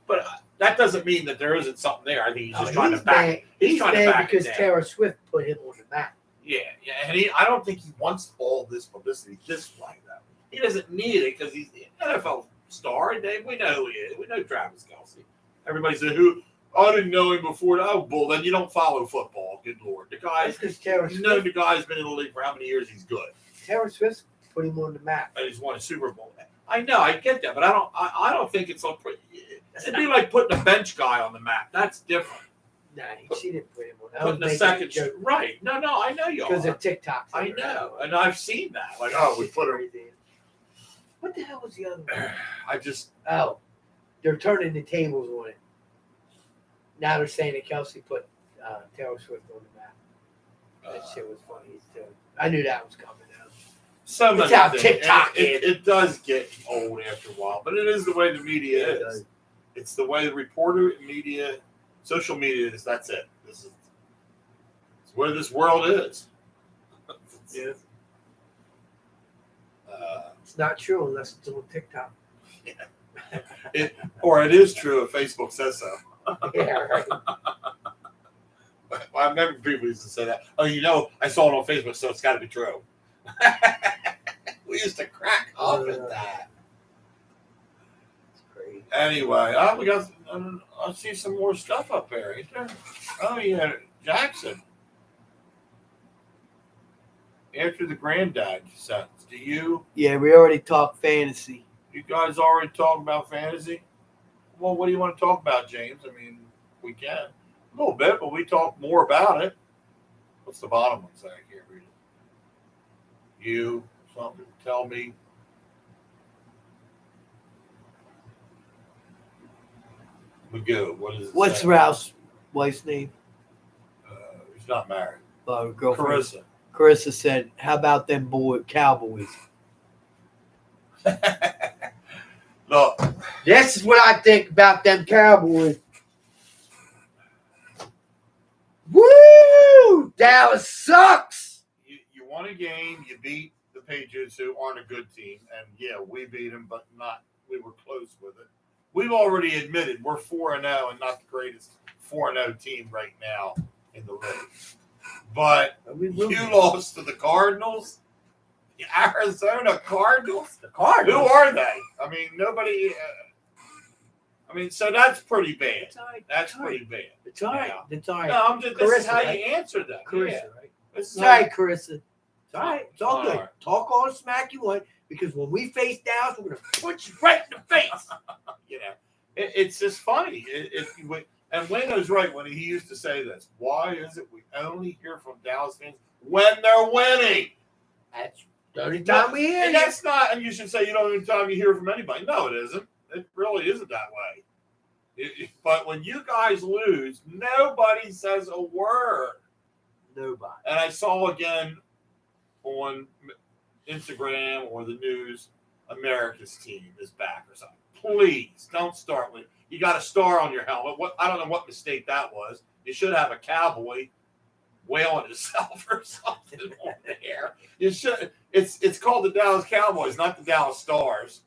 But that doesn't mean that there isn't something there. I think he's just trying to back. He's trying to back because it down. Taylor Swift put him on the map. Yeah, and I don't think he wants all this publicity this way, though. He doesn't need it because he's an NFL star. We know who he is. We know Travis Kelce. Everybody said, who? I didn't know him before. Oh, bull, then you don't follow football. Good Lord. The guy, you know the guy's been in the league for how many years he's good. Taylor Swift put him on the map. And he's won a Super Bowl. I know, I get that, but I don't think it's so pretty. It'd be like putting a bench guy on the map. That's different. Nah, she didn't put him on. Putting a second, right? No, I know you are. Because of TikTok. I know, and I've seen that. Like, oh, we put her. What the hell was the other one? Oh, they're turning the tables on it. Now they're saying that Kelce put Taylor Swift on the map. That shit was funny too. I knew that was coming out. So it's how TikTok it does get old after a while, but it is the way the media is. It's the way the reporter media, social media is. That's it. It's where this world is. Yeah. It's not true unless it's on TikTok. Yeah. Or it is true if Facebook says so. Yeah, right. I remember people used to say that. Oh, I saw it on Facebook, so it's got to be true. We used to crack up at that. It's crazy. Anyway, I see some more stuff up there. Ain't there? Oh, yeah, Jackson. After the granddad sentence, do you? Yeah, we already talked fantasy. You guys already talked about fantasy? Well, what do you want to talk about, James? I mean, we can. A little bit, but we talk more about it. What's the bottom one say? I can't read it. You, something, tell me. We go. What is it? What's Ralph's wife's name? He's not married. Girlfriend. Carissa. Carissa said, how about them Cowboys? Look. This is what I think about them Cowboys. Woo! Dallas sucks. You won a game. You beat the Patriots, who aren't a good team. And, yeah, we beat them, but we were close with it. We've already admitted we're 4-0 and not the greatest 4-0 team right now in the league. But you lost to the Cardinals, the Arizona Cardinals. The Cardinals? Who are they? I mean, nobody. So that's pretty bad. That's pretty bad. It's all right. Yeah. It's all right. No, this Carissa, is how right? you answer that. Carissa, Yeah. right? This is It's all right, Carissa. It's all right. It's all good. Right. Talk all the smack you want because when we face Dallas, we're going to punch you right in the face. It's just funny. And Wayno's right when he used to say this. Why is it we only hear from Dallas fans when they're winning? That's the only time we hear And you. that's not, and you should say you don't any time you hear from anybody. No, it isn't. It really isn't that way. But when you guys lose, nobody says a word. Nobody. And I saw again on Instagram or the news, America's team is back or something. Please don't start with. You got a star on your helmet. I don't know what mistake that was. You should have a cowboy wailing himself or something on there. You should. It's called the Dallas Cowboys, not the Dallas Stars.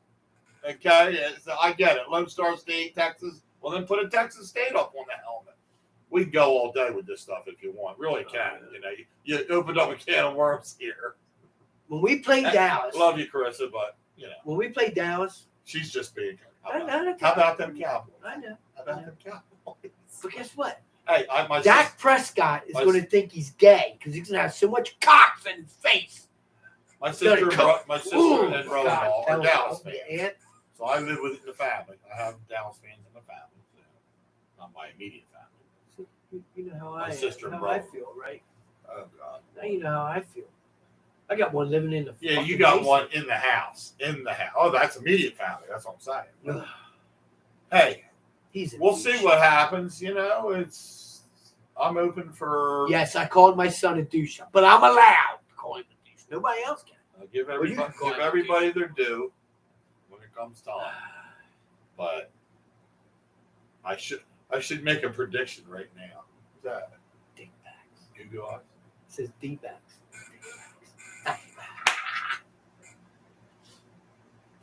Okay, I get it. Lone Star State, Texas. Well, then put a Texas State up on the helmet. We can go all day with this stuff if you want. Really can. You opened up a can of worms here. When we play Dallas. Love you, Carissa, but When we play Dallas. She's just being. How about them Cowboys? I know. How about them Cowboys? But guess what? Hey, Dak Prescott is going to think he's gay because he's going to have so much cocks in his face. My sister and brother-in-law are Dallas fans. Aunt. So I live with the family. I have Dallas fans in the family. So not my immediate family. You know how My sister and I brother. feel, right? Oh, God. Now you know how I feel. I got one living in the Yeah, you fucking got basement. one in the house. Oh, that's immediate family. That's what I'm saying. Hey, He's a We'll douche. see what happens. I'm open for. Yes, I called my son a douche, but I'm allowed to call him a douche. Nobody else can. Give Well, you everybody, can call give it a everybody their due when it comes time. But I should make a prediction right now. Is that Dick bags. you go on? It says D bags.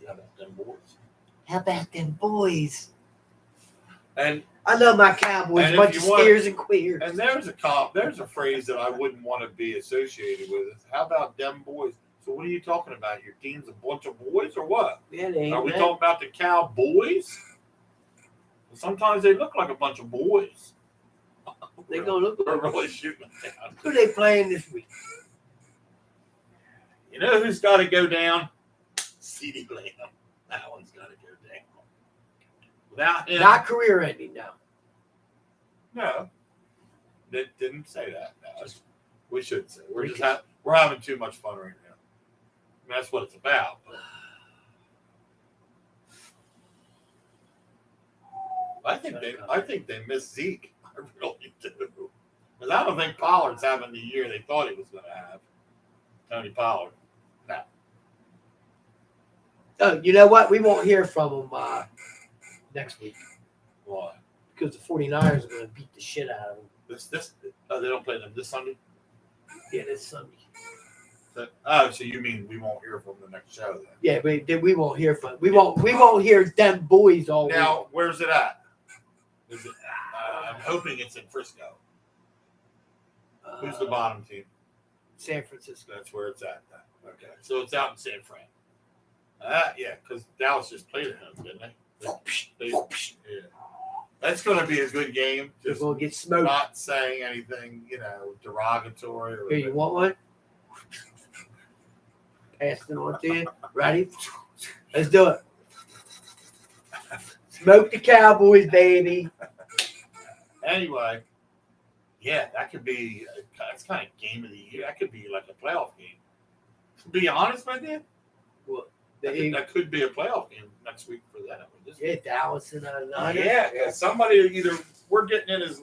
How about them boys? How about them boys? And I love my Cowboys, And if bunch you of want- steers and queers. there's a phrase that I wouldn't want to be associated with. How about them boys? So what are you talking about? Your team's a bunch of boys or what? Yeah, they ain't Are we bad. talking about the Cowboys? Sometimes they look like a bunch of boys. They gonna look They're like really shooting them down. who they playing this week? You know who's got to go down? CeeDee Lamb. That one's got to go down. Without him, Not career ending now. no. They didn't say that. No, we should say. We're We just can- we're having too much fun right now. I mean, that's what it's about. But I think they miss Zeke. I really do. Because I don't think Pollard's having the year they thought he was going to have. Tony Pollard. No. Oh, you know what? We won't hear from him next week Why? because the 49ers are going to beat the shit out of them. They don't play them this Sunday? Yeah, this Sunday. So you mean we won't hear from the next show then? Yeah, we won't hear from we won't hear them boys all week. Now, where's it at? Is it? I'm hoping it's in Frisco. Who's the bottom team? San Francisco. That's where it's at. Then. Okay, so it's out in San Fran. Yeah, because Dallas just played at home, didn't they? Yeah. That's going to be a good game. They're Just going to get smoked. not saying anything, derogatory. Or Here, you want one? Pass it on to you. Ready? Let's do it. Smoke the Cowboys, baby. Anyway, yeah, that could be. That's kind of game of the year. That could be like a playoff game. To be honest, my man, Well, that could be a playoff game next week for them. yeah, Dallas and Niners. Yeah, 'cause somebody either we're getting in as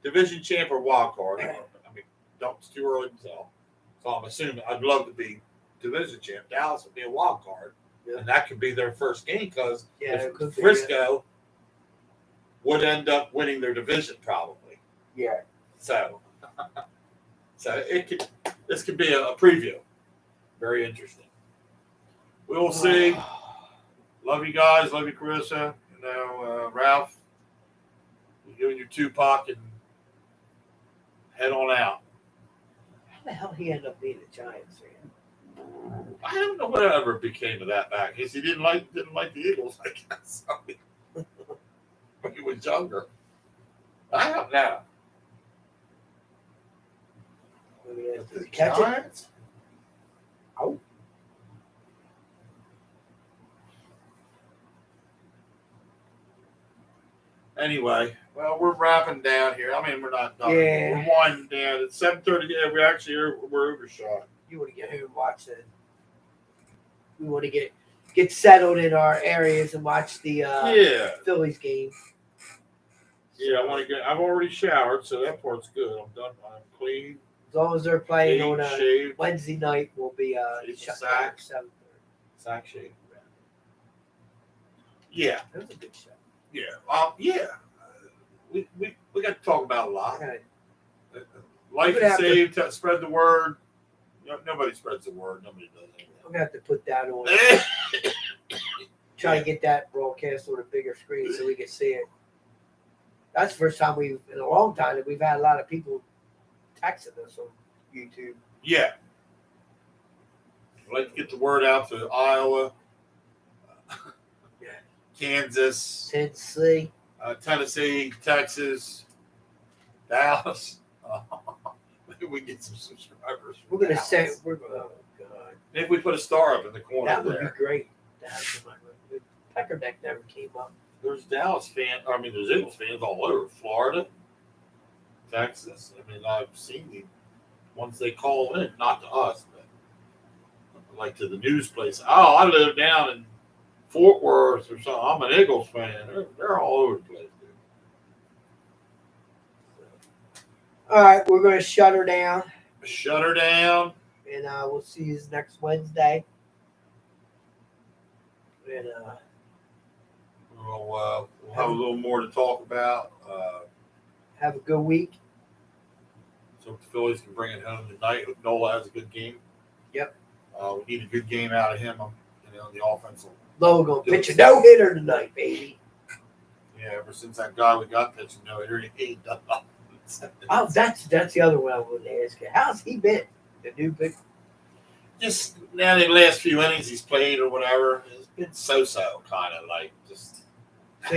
division champ or wild card. I mean, it's too early to tell. So I'm assuming I'd love to be division champ. Dallas would be a wild card, and that could be their first game because it could be, Frisco would end up winning their division probably. Yeah. So this could be a preview. Very interesting. We will see. Love you guys. Love you, Carissa. Ralph. You and your Tupac and head on out. How the hell he ended up being a Giants fan? I don't know whatever became of that back. He didn't like the Eagles, I guess. When he was younger. I don't know. Did he catch it? Giants? Oh. Anyway, well, we're wrapping down here. I mean, we're not done. Yeah. We're winding down. It's 7:30. Yeah, we're overshot. You want to get home and watch it. We want to get settled in our areas and watch the Yeah. Phillies game. Yeah, I want to get. I've already showered, so that part's good. I'm done. I'm clean. As long as they're playing on a shaved, Wednesday night, we'll be It's shut sack. down at 7:30. sack shaved. Yeah, That was a good show. yeah, yeah. We got to talk about a lot. Okay. Like We're and gonna have save, spread the word. Nobody spreads the word. Nobody does I'm gonna have to put that on. anything. Try to get that broadcast on a bigger screen so we can see it. That's the first time in a long time that we've had a lot of people texting us on YouTube. Yeah. I'd like to get the word out to Iowa, Kansas, Tennessee. Tennessee, Texas, Dallas. Maybe we get some subscribers. from We're gonna Dallas. say oh god. If we put a star up in the corner That would there. be great. Peckerneck never came up. There's Dallas fans. I mean, there's Eagles fans all over Florida, Texas. I mean, I've seen the ones they call in, not to us, but like to the news place. Oh, I live down in Fort Worth or something. I'm an Eagles fan. They're all over the place, dude. All right, we're going to shut her down, Shut her down. and we'll see you next Wednesday. And We'll have a little more to talk about. have a good week. So the Phillies can bring it home tonight. Hope Nola has a good game. Yep. We need a good game out of him. The offensive. Lowe going to pitch a no-hitter tonight, baby. Yeah, ever since that guy we got pitching no-hitter, he ain't done nothing. Oh, that's the other one I wanted to ask you. How's he been? The new big. Just now, the last few innings he's played or whatever, it's been so-so, kind of like just. Has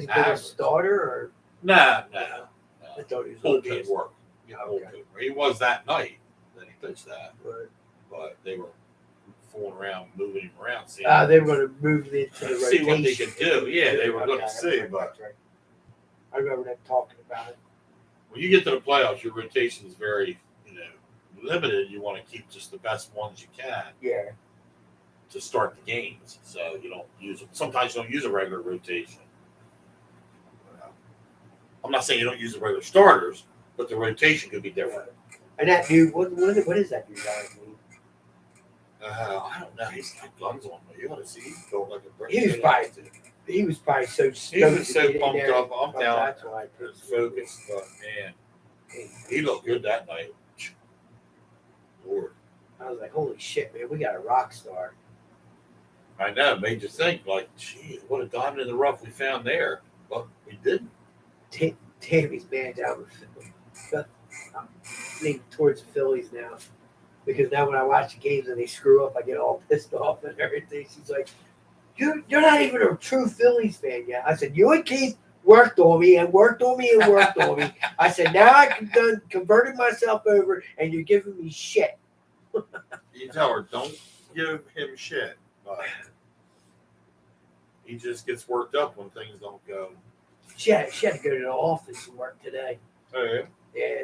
he been a Average. starter or? Nah. I thought he was on Bullpen base. work. Yeah, bullpen. He was that night that he pitched that, Right. but they were fooling around, moving him around, seeing, They were going to move it into the rotation. see what they could do. Yeah, they were going to see, that's but right. I remember them talking about it. when you get to the playoffs, your rotation is very, limited. You want to keep just the best ones you can Yeah. to start the games, so you don't use them. Sometimes you don't use a regular rotation. I'm not saying you don't use the regular starters, but the rotation could be different. And that dude, what is that dude guy's name? I don't know. He's got guns on me. You ought to see. He's built like a brick. He was probably so stoked. He was to so get in pumped there. up. I'm down. That's why I picked him. Focused, but man, he looked good that night. Lord, I was like, holy shit, man, we got a rock star. I know. It made you think, like, gee, what a diamond in the rough we found there, but we didn't. Tammy's man down with Philly. I'm leaning towards the Phillies now. Because now when I watch the games and they screw up, I get all pissed off and everything. She's like, you're not even a true Phillies fan yet. I said, you and Keith worked on me and worked on me and worked on me. I said, now I converted myself over and you're giving me shit. You tell her, don't give him shit. But he just gets worked up when things don't go. She had to go to the office and work today. Oh, yeah? Yeah.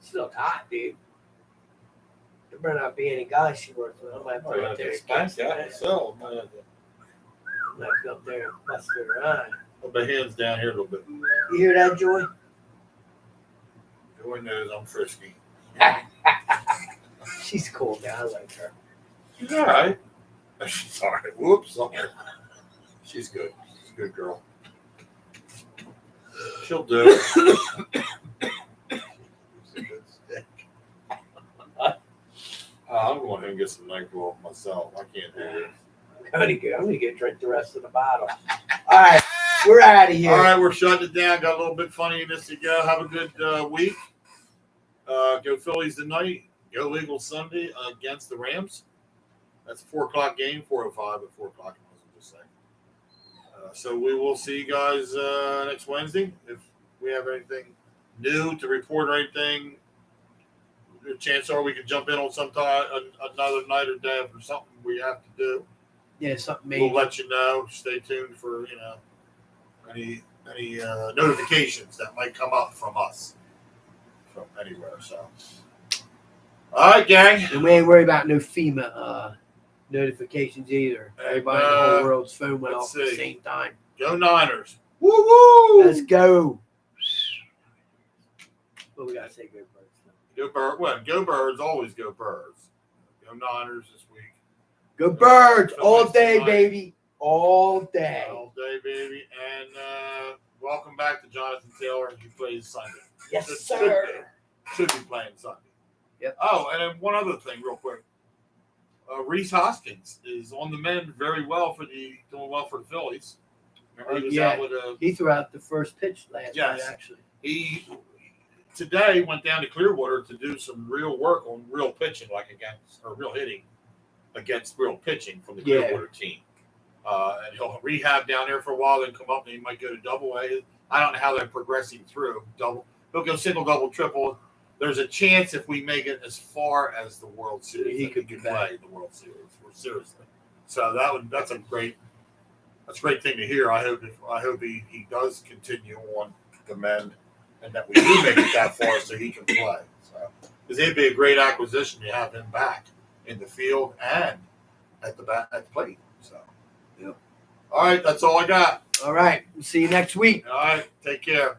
She looked hot, dude. There better not be any guys she works with. I might have to Oh, go yeah, up there and spanked catch out that. myself. I might have to go up there and bust her eye. Put my hands down here a little bit. You hear that, Joy? Joy knows I'm frisky. She's cool, man. I like her. She's all right. Sorry. Whoops. Sorry. She's good. She's a good girl. She'll do it. She's a good stick. I'm going ahead and get some NyQuil myself. I can't do this. I'm gonna get drink the rest of the bottle. All right, we're out of here. All right, we're shutting it down. Got a little bit funniness to go. Have a good week. Go Phillies tonight. Go Eagles Sunday against the Rams. That's a 4:00 game, 4:05 at 4:00. I wasn't just saying. So we will see you guys next Wednesday. If we have anything new to report or anything, the chances are we could jump in on sometime another night or day for something we have to do. Yeah, something We'll major. let you know. Stay tuned for any notifications that might come up from us from anywhere. So, all right, gang. And we ain't worried about no FEMA notifications either. Everybody in the whole world's phone went let's off at the see. same time. Go Niners! Woo woo! Let's go. What we gotta say, go Birds. Go Birds! Well, go Birds! Always go Birds. Go Niners this week. Go Birds all Phillies day, tonight. baby. All day. All day, baby. And welcome back to Jonathan Taylor. He plays Sunday. Yes, Should sir. Should be playing Sunday. Yep. Oh, and then one other thing, real quick. Reese Hoskins is on the mend very well doing well for the Phillies. Remember he was Yeah. out with a. He threw out the first pitch last Yes. night, actually. He today went down to Clearwater to do some real work on real pitching, real hitting against real pitching from the Yeah. Clearwater team. And he'll rehab down there for a while, then come up and he might go to Double A. I don't know how they're progressing through double. He'll go single, double, triple. There's a chance if we make it as far as the World Series, He that could he be could play the World Series. Seriously. So that's a great thing to hear. I hope he does continue on the mend, and that we do make it that far so he can play. So because it'd be a great acquisition to have him back in the field and at the plate. So All right, that's all I got. All right. We'll see you next week. All right, take care.